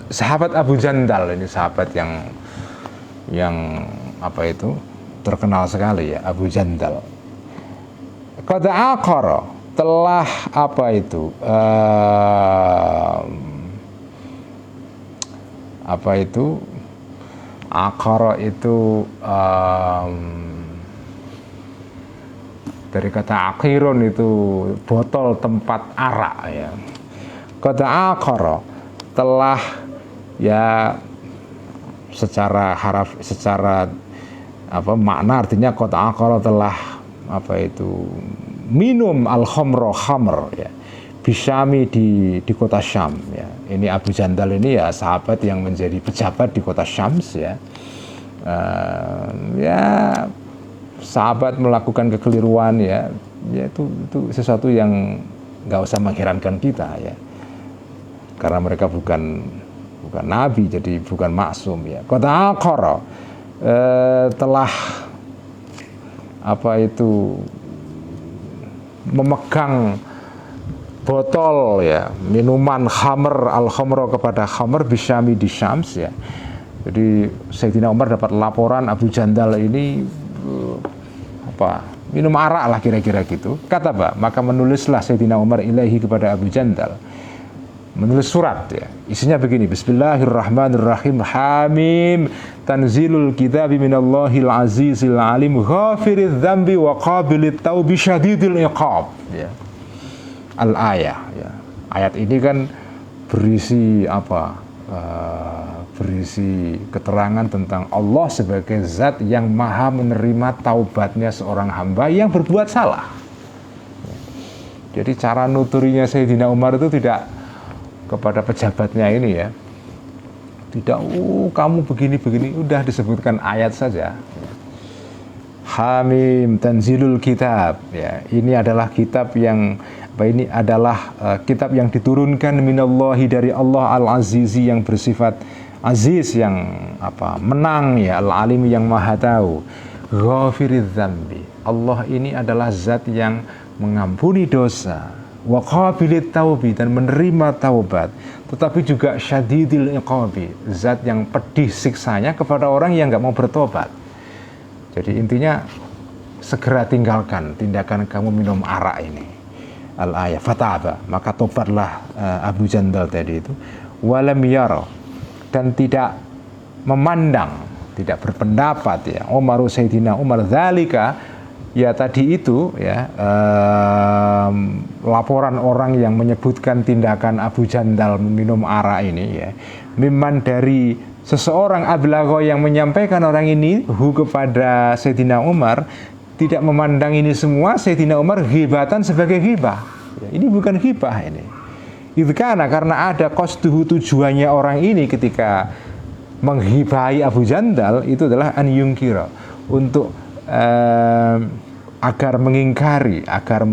sahabat Abu Jandal, ini sahabat yang apa itu terkenal sekali ya, Abu Jandal. Qad aqara, telah apa itu aqara itu dari kata akhirun, itu botol tempat arak ya. Qad aqara, telah ya, secara haraf, secara apa makna artinya qad aqara, telah apa itu minum al-khamra, khamr ya, bisyami, di kota Syam ya. Ini Abu Jandal ini ya sahabat yang menjadi pejabat di kota Syams ya. Ya sahabat melakukan kekeliruan ya, itu sesuatu yang nggak usah mengherankan kita ya, karena mereka bukan nabi, jadi bukan maksum ya. Qad aqara, telah apa itu memegang botol ya, minuman khamr, al-khamra, kepada khamr bisyami, di Syams ya. Jadi Sayyidina Umar dapat laporan Abu Jandal ini minum arak lah, kira-kira gitu. Kata maka menulislah Sayyidina Umar ilaihi, kepada Abu Jandal, menulis surat ya. Isinya begini: Bismillahirrahmanirrahim. Hamim, tanzilul kitabi minallahil azizil alim, ghafiriz dzambi wa qabilit taubi syadidil iqab ya. Al-ayah ya. Ayat ini kan berisi apa? Berisi keterangan tentang Allah sebagai zat yang maha menerima taubatnya seorang hamba yang berbuat salah. Jadi cara nuturinya Sayyidina Umar itu tidak kepada pejabatnya ini ya, tidak kamu begini-begini, udah disebutkan ayat saja. Hamim, tanzilul kitab ya, ini adalah kitab yang ini adalah kitab yang diturunkan minallahi, dari Allah, al-azizi, yang bersifat aziz, yang menang ya, al-alim, yang maha tahu, ghafiriz dzambi, Allah ini adalah zat yang mengampuni dosa, wa qabilit taubi, dan menerima taubat, tetapi juga syadidil iqabi, zat yang pedih siksanya kepada orang yang nggak mau bertobat. Jadi intinya segera tinggalkan tindakan kamu minum arak ini. Al-ayah, fataba, maka tobatlah Abu Jandal tadi itu. Walam yara, dan tidak memandang, tidak berpendapat ya, Umaru, Sayyidina Umar, dzalika ya tadi itu ya, laporan orang yang menyebutkan tindakan Abu Jandal minum arak ini ya, mimman, dari seseorang ablagho, yang menyampaikan orang ini kepada Sayyidina Umar, tidak memandang ini semua Sayyidina Umar ghibatan sebagai ghibah. Ya, ini bukan ghibah ini. Itu karena ada qasduhu, tujuannya orang ini ketika menghibahi Abu Jandal itu adalah an yungkira, untuk agar mengingkari, agar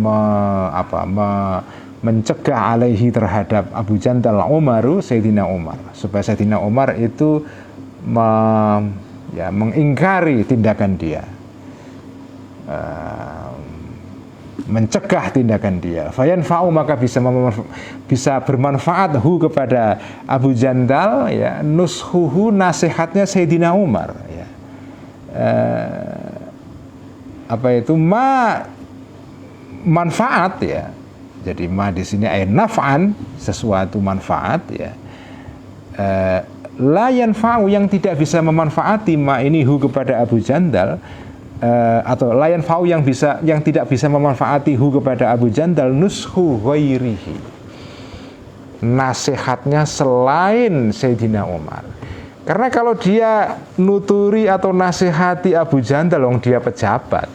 mencegah alaihi terhadap Abu Jandal Umaru, Sayyidina Umar, supaya Sayyidina Umar itu mengingkari tindakan dia, mencegah tindakan dia. Fayanfa'u, maka bisa bermanfaat kepada Abu Jandal, ya, nushuhu, nasihatnya Sayyidina Umar, ya. Manfaat, ya. Jadi ma di sini ay naf'an, sesuatu manfaat, ya. La yanfa'u, yang tidak bisa memanfaati ma ini kepada Abu Jandal, atau la yanfa'u, yang tidak bisa memanfaati kepada Abu Jandal, nushu ghairihi, nasihatnya selain Sayyidina Umar. Karena kalau dia nuturi atau nasihati Abu Jandal, dia pejabat,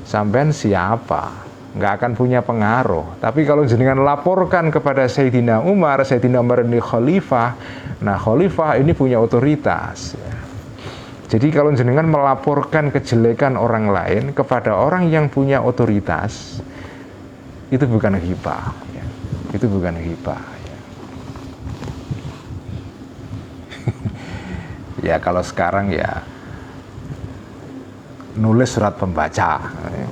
sampean siapa? Nggak akan punya pengaruh. Tapi kalau jenengan laporkan kepada Sayyidina Umar ini khalifah, nah khalifah ini punya otoritas, ya. Jadi kalau jenengan melaporkan kejelekan orang lain kepada orang yang punya otoritas, itu bukan ghibah, ya. Itu bukan ghibah, ya. Ya kalau sekarang ya nulis surat pembaca, ya.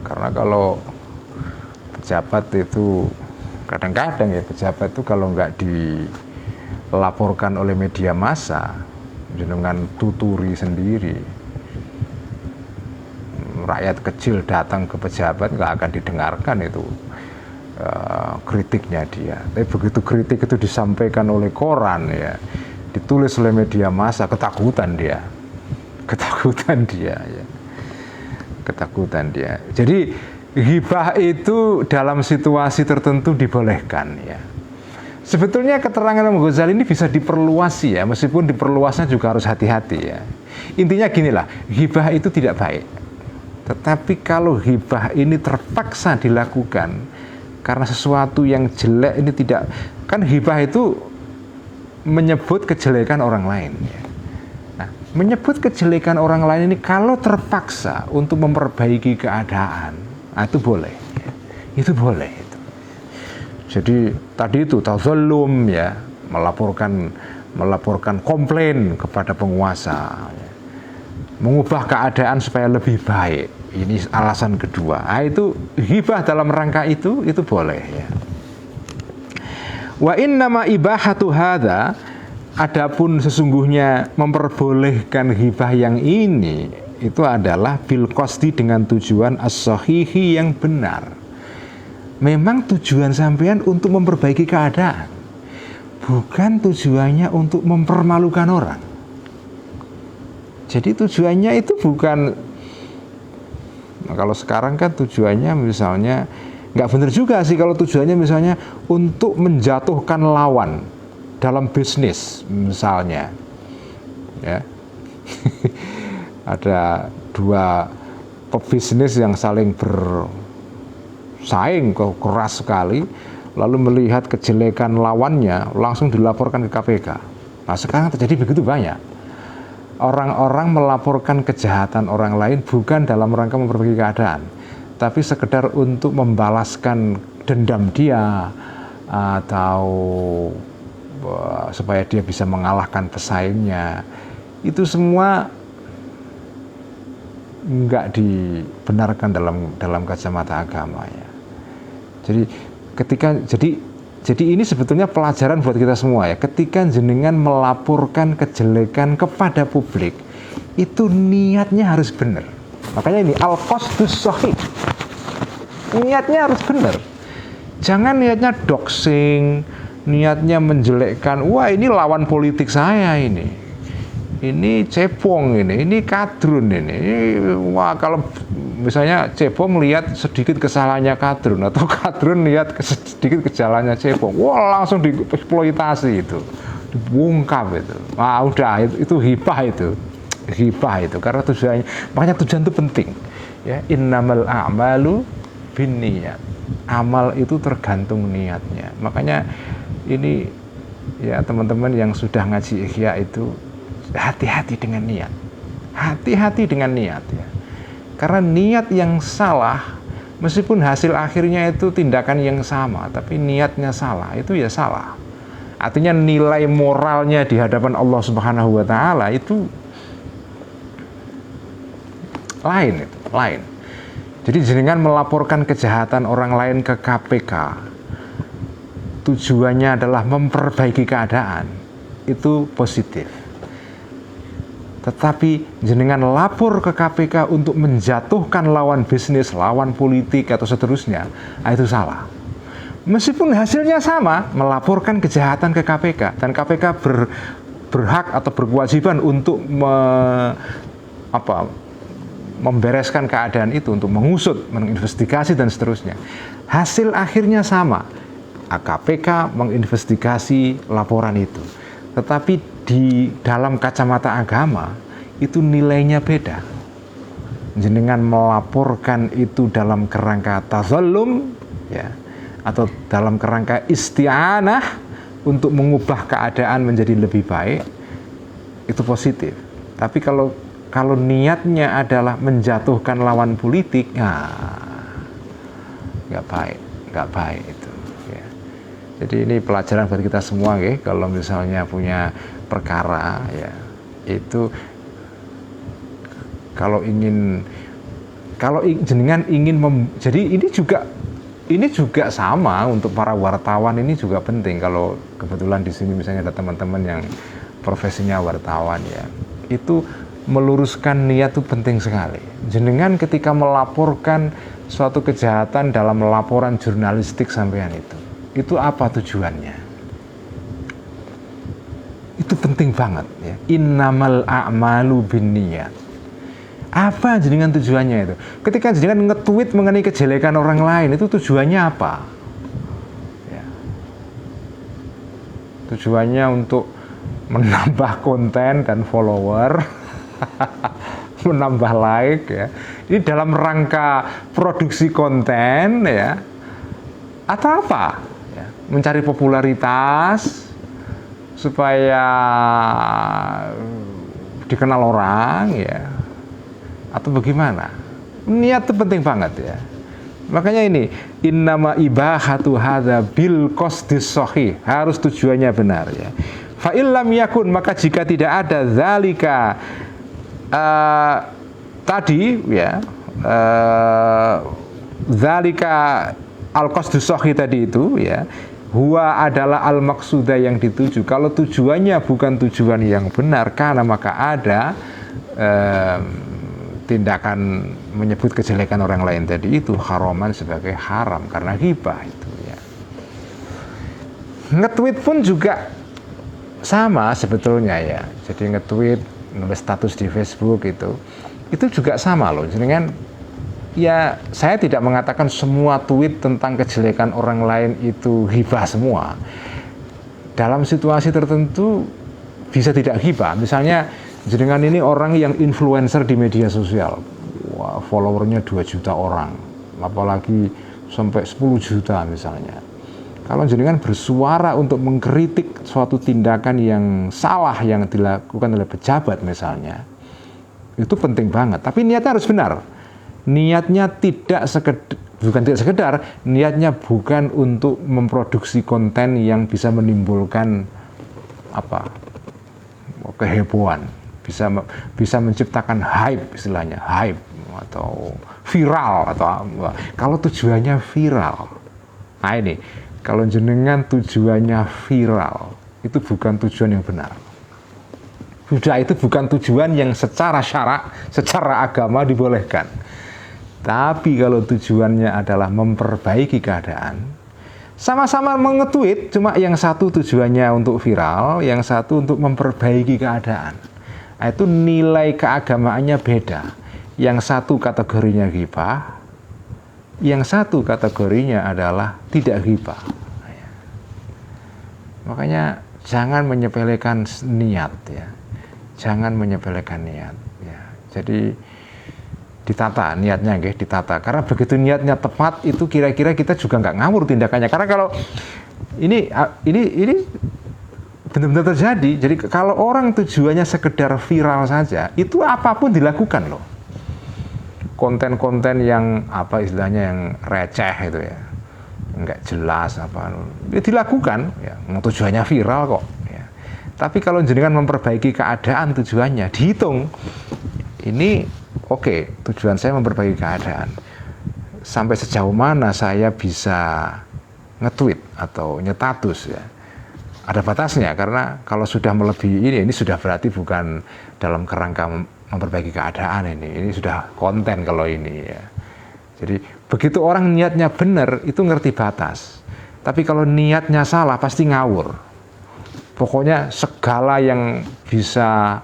Karena kalau pejabat itu kadang-kadang, ya, pejabat itu kalau nggak dilaporkan oleh media massa, dengan tuturi sendiri, rakyat kecil datang ke pejabat nggak akan didengarkan itu kritiknya dia. Tapi begitu kritik itu disampaikan oleh koran, ya, ditulis oleh media massa, ketakutan dia, ya. Ketakutan dia. Jadi ghibah itu dalam situasi tertentu dibolehkan, ya. Sebetulnya keterangan Imam Ghazali ini bisa diperluas, ya, meskipun diperluasnya juga harus hati-hati, ya. Intinya ginilah, ghibah itu tidak baik. Tetapi kalau ghibah ini terpaksa dilakukan karena sesuatu yang jelek ini tidak, kan ghibah itu menyebut kejelekan orang lain, ya. Menyebut kejelekan orang lain ini kalau terpaksa untuk memperbaiki keadaan, nah itu boleh, ya. Itu boleh itu. Jadi tadi itu tazallum, ya, melaporkan komplain kepada penguasa, ya. Mengubah keadaan supaya lebih baik, ini alasan kedua. Nah, itu ghibah dalam rangka itu boleh, ya. Wa innama ibahatu hadza, adapun sesungguhnya memperbolehkan ghibah yang ini itu adalah bil qasdi, dengan tujuan as-sahihi, yang benar. Memang tujuan sampean untuk memperbaiki keadaan, bukan tujuannya untuk mempermalukan orang. Jadi tujuannya itu bukan, kalau sekarang kan tujuannya misalnya, nggak benar juga sih kalau tujuannya misalnya untuk menjatuhkan lawan dalam bisnis misalnya, ya. Ada dua pebisnis yang saling bersaing keras sekali, lalu melihat kejelekan lawannya langsung dilaporkan ke KPK. Nah sekarang terjadi begitu banyak. Orang-orang melaporkan kejahatan orang lain bukan dalam rangka memperbaiki keadaan, tapi sekedar untuk membalaskan dendam dia, atau supaya dia bisa mengalahkan pesaingnya. Itu semua nggak dibenarkan dalam kacamata agama, ya. Jadi ini sebetulnya pelajaran buat kita semua, ya. Ketika jenengan melaporkan kejelekan kepada publik, itu niatnya harus benar. Makanya ini al-qasdus shahih, niatnya harus benar. Jangan niatnya doxing, niatnya menjelekkan. Wah, ini lawan politik saya ini cebong, ini kadrun, ini. Wah, kalau misalnya cebong lihat sedikit kesalahannya kadrun, atau kadrun lihat sedikit kesalahannya cebong, wah langsung dieksploitasi itu, dibungkam itu. Wah udah, itu hibah itu. ghibah itu, karena tujuannya, makanya tujuan itu penting. Ya, innamal a'malu binniyat. Amal itu tergantung niatnya. Makanya ini ya teman-teman yang sudah ngaji Ihya itu hati-hati dengan niat. Hati-hati dengan niat ya. Karena niat yang salah, meskipun hasil akhirnya itu tindakan yang sama, tapi niatnya salah, itu ya salah. Artinya nilai moralnya di hadapan Allah Subhanahu wa taala itu lain itu, lain. Jadi jenengan melaporkan kejahatan orang lain ke KPK, tujuannya adalah memperbaiki keadaan, itu positif. Tetapi jenengan lapor ke KPK untuk menjatuhkan lawan bisnis, lawan politik atau seterusnya, itu salah. Meskipun hasilnya sama, melaporkan kejahatan ke KPK, dan KPK berhak atau berkewajiban untuk membereskan keadaan itu, untuk mengusut, menginvestigasi dan seterusnya. Hasil akhirnya sama, KPK menginvestigasi laporan itu. Tetapi di dalam kacamata agama itu nilainya beda. Jenengan melaporkan itu dalam kerangka tazallum ya, atau dalam kerangka isti'anah untuk mengubah keadaan menjadi lebih baik, itu positif. Tapi kalau niatnya adalah menjatuhkan lawan politik, nggak baik itu. Ya. Jadi ini pelajaran buat kita semua, ya. Kalau misalnya punya perkara, ya itu kalau jenengan ingin jadi ini juga sama untuk para wartawan, ini juga penting. Kalau kebetulan di sini misalnya ada teman-teman yang profesinya wartawan, ya itu meluruskan niat itu penting sekali. Jenengan ketika melaporkan suatu kejahatan dalam laporan jurnalistik sampean itu apa tujuannya? Itu penting banget ya. Innamal a'malu binniyat. Apa jenengan tujuannya itu? Ketika jenengan nge-tweet mengenai kejelekan orang lain, itu tujuannya apa? Ya. Tujuannya untuk menambah konten dan follower, menambah like ya. Ini dalam rangka produksi konten ya. Atau apa? Ya. Mencari popularitas supaya dikenal orang ya. Atau bagaimana? Niat itu penting banget ya. Makanya ini innama ibahatu hadza bil qasdis shahih, harus tujuannya benar ya. Fa illam yakun, maka jika tidak ada zalika tadi ya, zalika al qasdus shahih tadi itu ya, huwa adalah al maksuda yang dituju. Kalau tujuannya bukan tujuan yang benar, karena maka ada tindakan menyebut kejelekan orang lain tadi itu haraman sebagai haram karena ghibah itu ya. Nge-tweet pun juga sama sebetulnya ya. Jadi nge-tweet, nulis status di Facebook itu juga sama loh. Jenengan ya, saya tidak mengatakan semua tweet tentang kejelekan orang lain itu ghibah semua. Dalam situasi tertentu bisa tidak ghibah. Misalnya jenengan ini orang yang influencer di media sosial, wah, followernya 2 juta orang, apalagi sampai 10 juta misalnya. Kalau jenengan bersuara untuk mengkritik suatu tindakan yang salah yang dilakukan oleh pejabat misalnya, itu penting banget. Tapi niatnya harus benar. Niatnya bukan tidak sekedar, niatnya bukan untuk memproduksi konten yang bisa menimbulkan kehebohan. Bisa menciptakan hype, istilahnya hype atau viral atau kalau tujuannya viral. Nah ini, kalau jenengan tujuannya viral, itu bukan tujuan yang benar. Sudah, itu bukan tujuan yang secara syarak, secara agama dibolehkan. Tapi kalau tujuannya adalah memperbaiki keadaan, sama-sama mengetweet, cuma yang satu tujuannya untuk viral, yang satu untuk memperbaiki keadaan. Itu nilai keagamaannya beda. Yang satu kategorinya ghibah, yang satu kategorinya adalah tidak ghibah. Makanya jangan menyepelekan niat ya. jangan menyepelekan niat. Ya. Jadi ditata niatnya, ditata. Karena begitu niatnya tepat, itu kira-kira kita juga nggak ngawur tindakannya. Karena kalau ini benar-benar terjadi. Jadi kalau orang tujuannya sekedar viral saja, itu apapun dilakukan loh. Konten-konten yang apa istilahnya yang receh itu ya, nggak jelas apa, ya dilakukan. Ya, tujuannya viral kok. Ya. Tapi kalau jenengan memperbaiki keadaan tujuannya, dihitung. Ini oke, tujuan saya memperbaiki keadaan. Sampai sejauh mana saya bisa nge-tweet atau nyetatus ya. Ada batasnya, karena kalau sudah melebihi ini sudah berarti bukan dalam kerangka memperbaiki keadaan ini sudah konten kalau ini ya. Jadi begitu orang niatnya benar itu ngerti batas. Tapi kalau niatnya salah pasti ngawur. Pokoknya segala yang bisa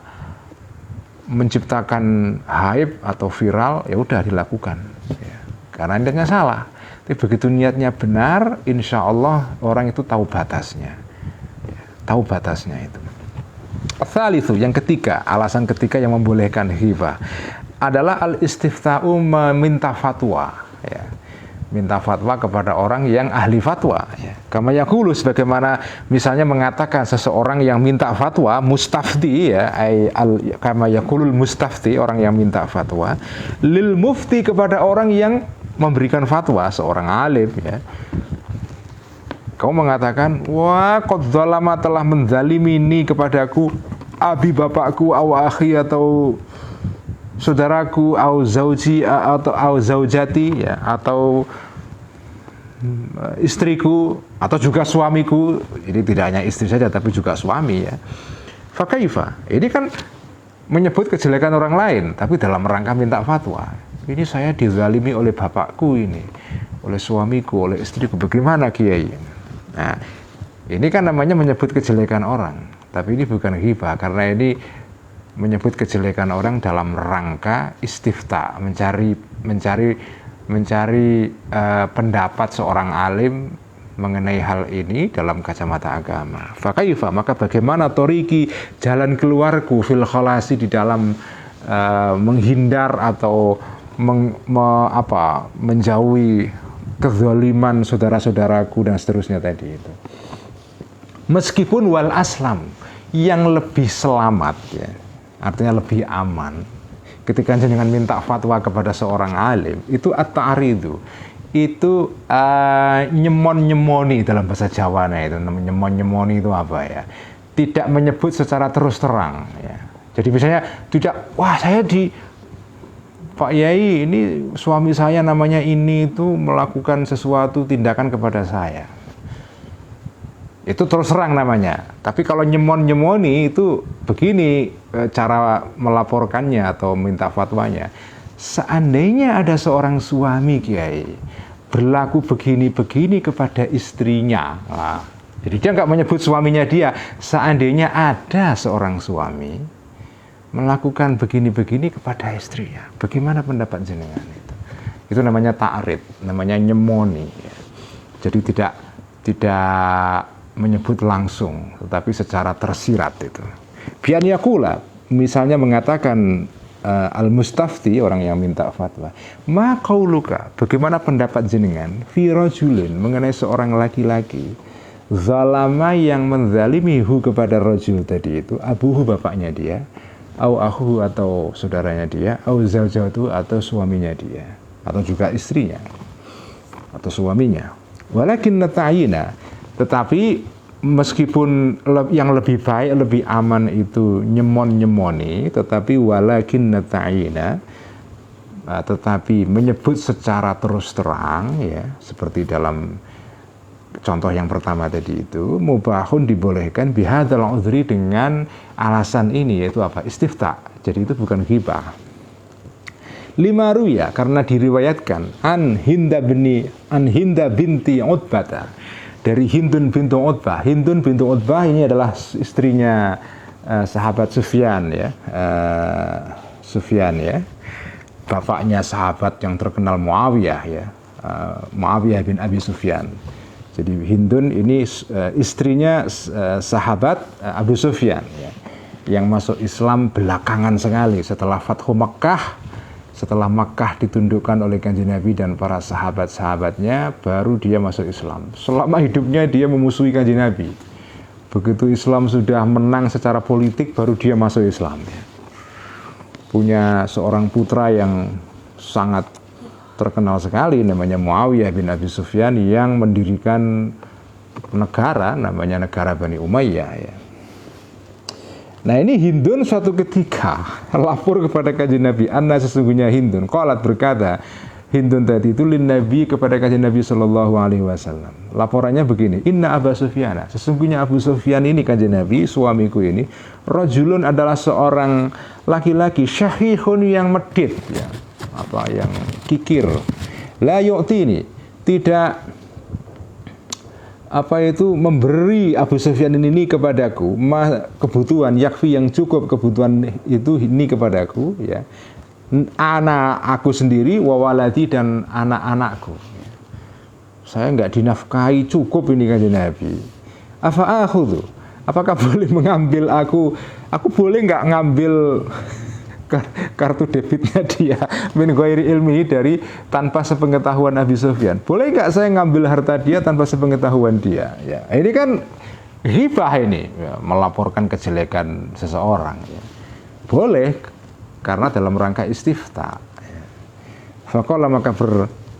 menciptakan hype atau viral ya udah dilakukan. Ya. Karena niatnya salah. Tapi begitu niatnya benar, insya Allah orang itu tahu batasnya. Tahu batasnya itu. Tsalitsu, yang ketiga, alasan ketiga yang membolehkan ghibah adalah al-istifta'u, meminta fatwa ya. Minta fatwa kepada orang yang ahli fatwa ya. Kama yaqulu, sebagaimana misalnya mengatakan seseorang yang minta fatwa, mustafti ya, kama yaqulul mustafti, orang yang minta fatwa, lil mufti, kepada orang yang memberikan fatwa, seorang alim ya. Kau mengatakan, wah, qad zalama, telah menzalimini kepadaku, abi, bapakku, aw akhi, atau saudaraku, aw zauji, atau zaujati ya, atau istriku, atau juga suamiku. Ini tidak hanya istri saja tapi juga suami ya. Fakaifa, ini kan menyebut kejelekan orang lain tapi dalam rangka minta fatwa. Ini saya dizalimi oleh bapakku ini, oleh suamiku, oleh istriku, bagaimana Kiai? Nah, ini kan namanya menyebut kejelekan orang, tapi ini bukan ghibah, karena ini menyebut kejelekan orang dalam rangka istifta, mencari pendapat seorang alim mengenai hal ini dalam kacamata agama. Fakaifa, maka bagaimana toriki, jalan keluarku, fil khalasi, di dalam menghindar atau menjauhi kezaliman saudara-saudaraku dan seterusnya tadi itu. Meskipun wal aslam, yang lebih selamat ya, artinya lebih aman, ketika jenengan minta fatwa kepada seorang alim, itu at-ta'ridu, itu nyemon-nyemoni dalam bahasa Jawa. Nah itu nyemon-nyemoni itu apa ya? Tidak menyebut secara terus terang ya. Jadi misalnya tidak, wah saya di Pak Yai, ini suami saya namanya ini itu melakukan sesuatu tindakan kepada saya. Itu terus terang namanya. Tapi kalau nyemon-nyemoni itu begini cara melaporkannya atau minta fatwanya. Seandainya ada seorang suami Kiai berlaku begini-begini kepada istrinya. Nah, jadi dia nggak menyebut suaminya dia. Seandainya ada seorang suami melakukan begini-begini kepada istrinya, bagaimana pendapat jenengan itu? Itu namanya ta'rid, namanya nyemoni. Ya. Jadi tidak menyebut langsung, tetapi secara tersirat itu. Bian yakula, misalnya mengatakan al-mustafti, orang yang minta fatwa, ma qauluka, bagaimana pendapat jenengan fi rajulin, mengenai seorang laki-laki zalama, yang menzalimihu kepada rajul tadi itu, abuhu, bapaknya dia, au akhu, atau saudaranya dia, au zaujatu, atau suaminya dia, atau juga istrinya atau suaminya. Walakin nata'ina, tetapi meskipun yang lebih baik, lebih aman itu nyemon-nyemoni, tetapi walakin nata'ina, tetapi menyebut secara terus terang ya, seperti dalam contoh yang pertama tadi itu, mubahun, dibolehkan, bihadzal udhri, dengan alasan ini, yaitu apa? Istifta. Jadi itu bukan ghibah. Lima ruya, karena diriwayatkan an Hinda binti Utbah, dari Hindun bintu Utbah. Hindun bintu Utbah ini adalah istrinya sahabat Sufyan ya. Sufyan ya. Bapaknya sahabat yang terkenal Muawiyah ya. Muawiyah bin Abi Sufyan. Jadi Hindun ini istrinya sahabat Abu Sufyan ya. yang masuk Islam belakangan sekali setelah Fathu Makkah. Setelah Makkah ditundukkan oleh Kanjeng Nabi dan para sahabat-sahabatnya, baru dia masuk Islam. Selama hidupnya dia memusuhi Kanjeng Nabi. Begitu Islam sudah menang secara politik, baru dia masuk Islam. Punya seorang putra yang sangat terkenal sekali, namanya Muawiyah bin Abi Sufyan, yang mendirikan negara, namanya negara Bani Umayyah. Ya. Nah ini Hindun suatu ketika lapor kepada Kanjeng Nabi, anna sesungguhnya Hindun, qalat berkata, Hindun tadi itu lin Nabi kepada Kanjeng Nabi Shallallahu Alaihi Wasallam. Laporannya begini, inna Abu Sufyan, sesungguhnya Abu Sufyan ini Kanjeng Nabi, suamiku ini, rajulun adalah seorang laki-laki syahihun yang medit, ya, apa yang kikir, la yu'tini, tidak apa itu memberi Abu Sufyan ini kepadaku kebutuhan yakfi yang cukup, kebutuhan itu ini kepadaku, ya, aku sendiri wawaladi dan anak-anakku, ya. Saya nggak dinafkahi cukup ini Kanjeng Nabi. Apa aku tuh, apakah boleh mengambil aku boleh nggak ngambil kartu debitnya dia min ghairi ilmihi, dari tanpa sepengetahuan Abi Sufyan? Boleh nggak saya ngambil harta dia tanpa sepengetahuan dia? Ya, ini kan hibah ini, ya, melaporkan kejelekan seseorang. Ya. Boleh, karena dalam rangka istifta. Ya. Faqala, maka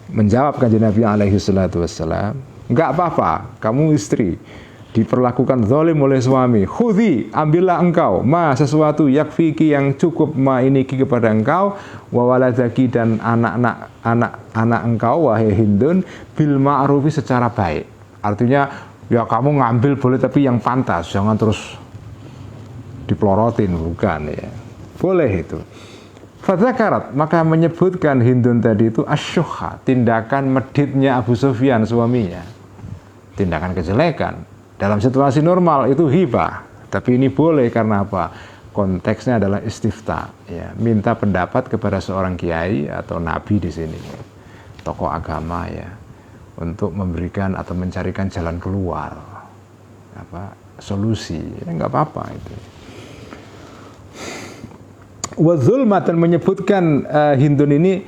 menjawab Kanjeng Nabi alaihi salatu wassalam, nggak apa-apa, kamu istri diperlakukan zalim oleh suami, khudhi, ambillah engkau, ma sesuatu yakfiki yang cukup ma ini kepada engkau, wa waladaki dan anak engkau wahai Hindun, bil ma'rufi secara baik. Artinya ya kamu ngambil boleh tapi yang pantas, jangan terus dipelorotin, bukan, ya. Boleh itu. Fadzakarat, maka menyebutkan Hindun tadi itu asyuha, tindakan meditnya Abu Sufyan suaminya, tindakan kejelekan. Dalam situasi normal itu hibah, tapi ini boleh karena apa? Konteksnya adalah istifta, ya, minta pendapat kepada seorang kiai atau nabi di sini, tokoh agama, ya, untuk memberikan atau mencarikan jalan keluar, apa solusi, ya, nggak apa-apa itu. Wazulmatan menyebutkan Hindun ini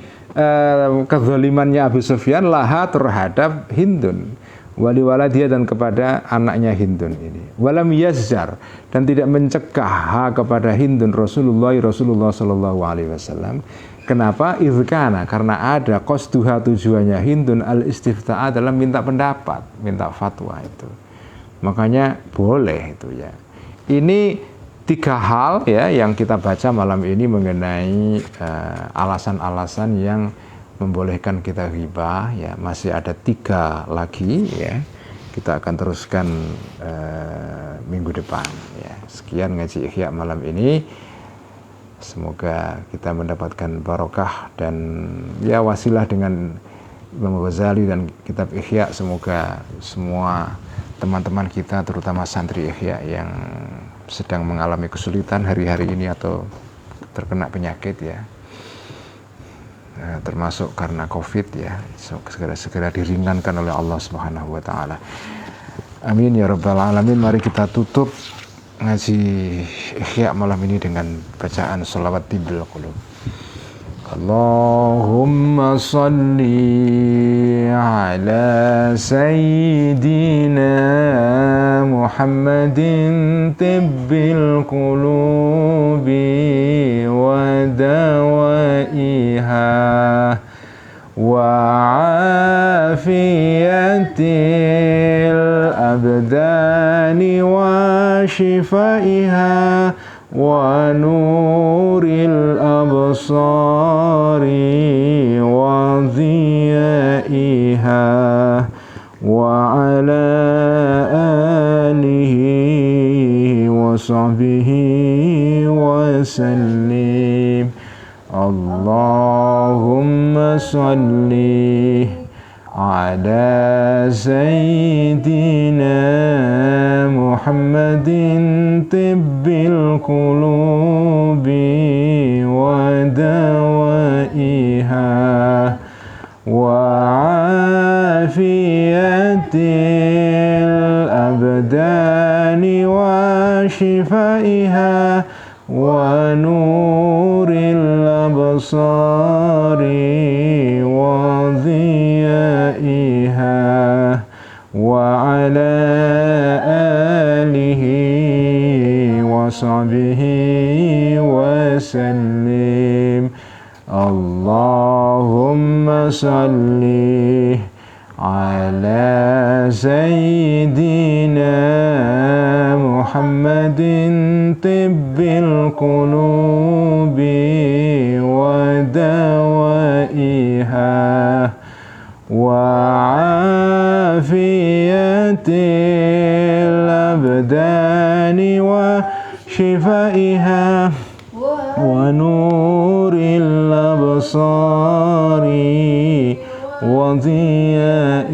kezalimannya Abu Sufyan laha terhadap Hindun. Waliwala dia dan kepada anaknya Hindun ini. Walam yazjar, dan tidak mencegah kepada Hindun Rasulullah Sallallahu Alaihi Wasallam. Kenapa? Izkana, karena ada qasduha, tujuannya Hindun al istifta'a dalam minta pendapat, minta fatwa itu. Makanya boleh itu, ya. Ini 3 hal, ya, yang kita baca malam ini mengenai alasan-alasan yang membolehkan kita ghibah, ya. Masih ada 3 lagi, ya. Kita akan teruskan minggu depan, ya. Sekian ngaji Ihya malam ini. Semoga kita mendapatkan barokah dan ya wasilah dengan Imam Ghazali dan kitab Ihya. Semoga semua teman-teman kita, terutama santri Ihya yang sedang mengalami kesulitan hari-hari ini atau terkena penyakit, ya, termasuk karena COVID, ya, segera diringankan oleh Allah Subhanahu wa taala. Amin ya rabbal alamin. Mari kita tutup ngaji Ihya malam ini dengan bacaan sholawat tibil qulub. Allahumma salli ala sayyidina Muhammadin tibbil qulubi wa dawaiha wa afiyatil abdani wa shifaiha wa nuril absari wa dhiyaiha wa ala alihi wa sahbihi wa sallim. Allahumma salli ala sayyidina Muhammadin tibbil qulubi wa dawaiha wa afiyatil abdani wa وشفائها ونور الأبصار وضيائها وعلى آله وصحبه وسلم. اللهم صل على سيدنا محمد طب القلوب ودوائها وعافية الأبدان وشفائها ونور الأبصار وضيائها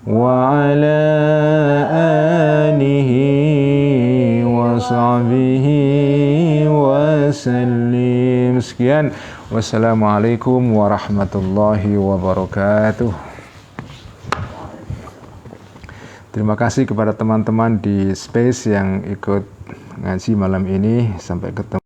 وعلى آله وصحبه wasallim. Sekian, wassalamualaikum warahmatullahi wabarakatuh. Terima kasih kepada teman-teman di Space yang ikut ngaji malam ini. Sampai ketemu.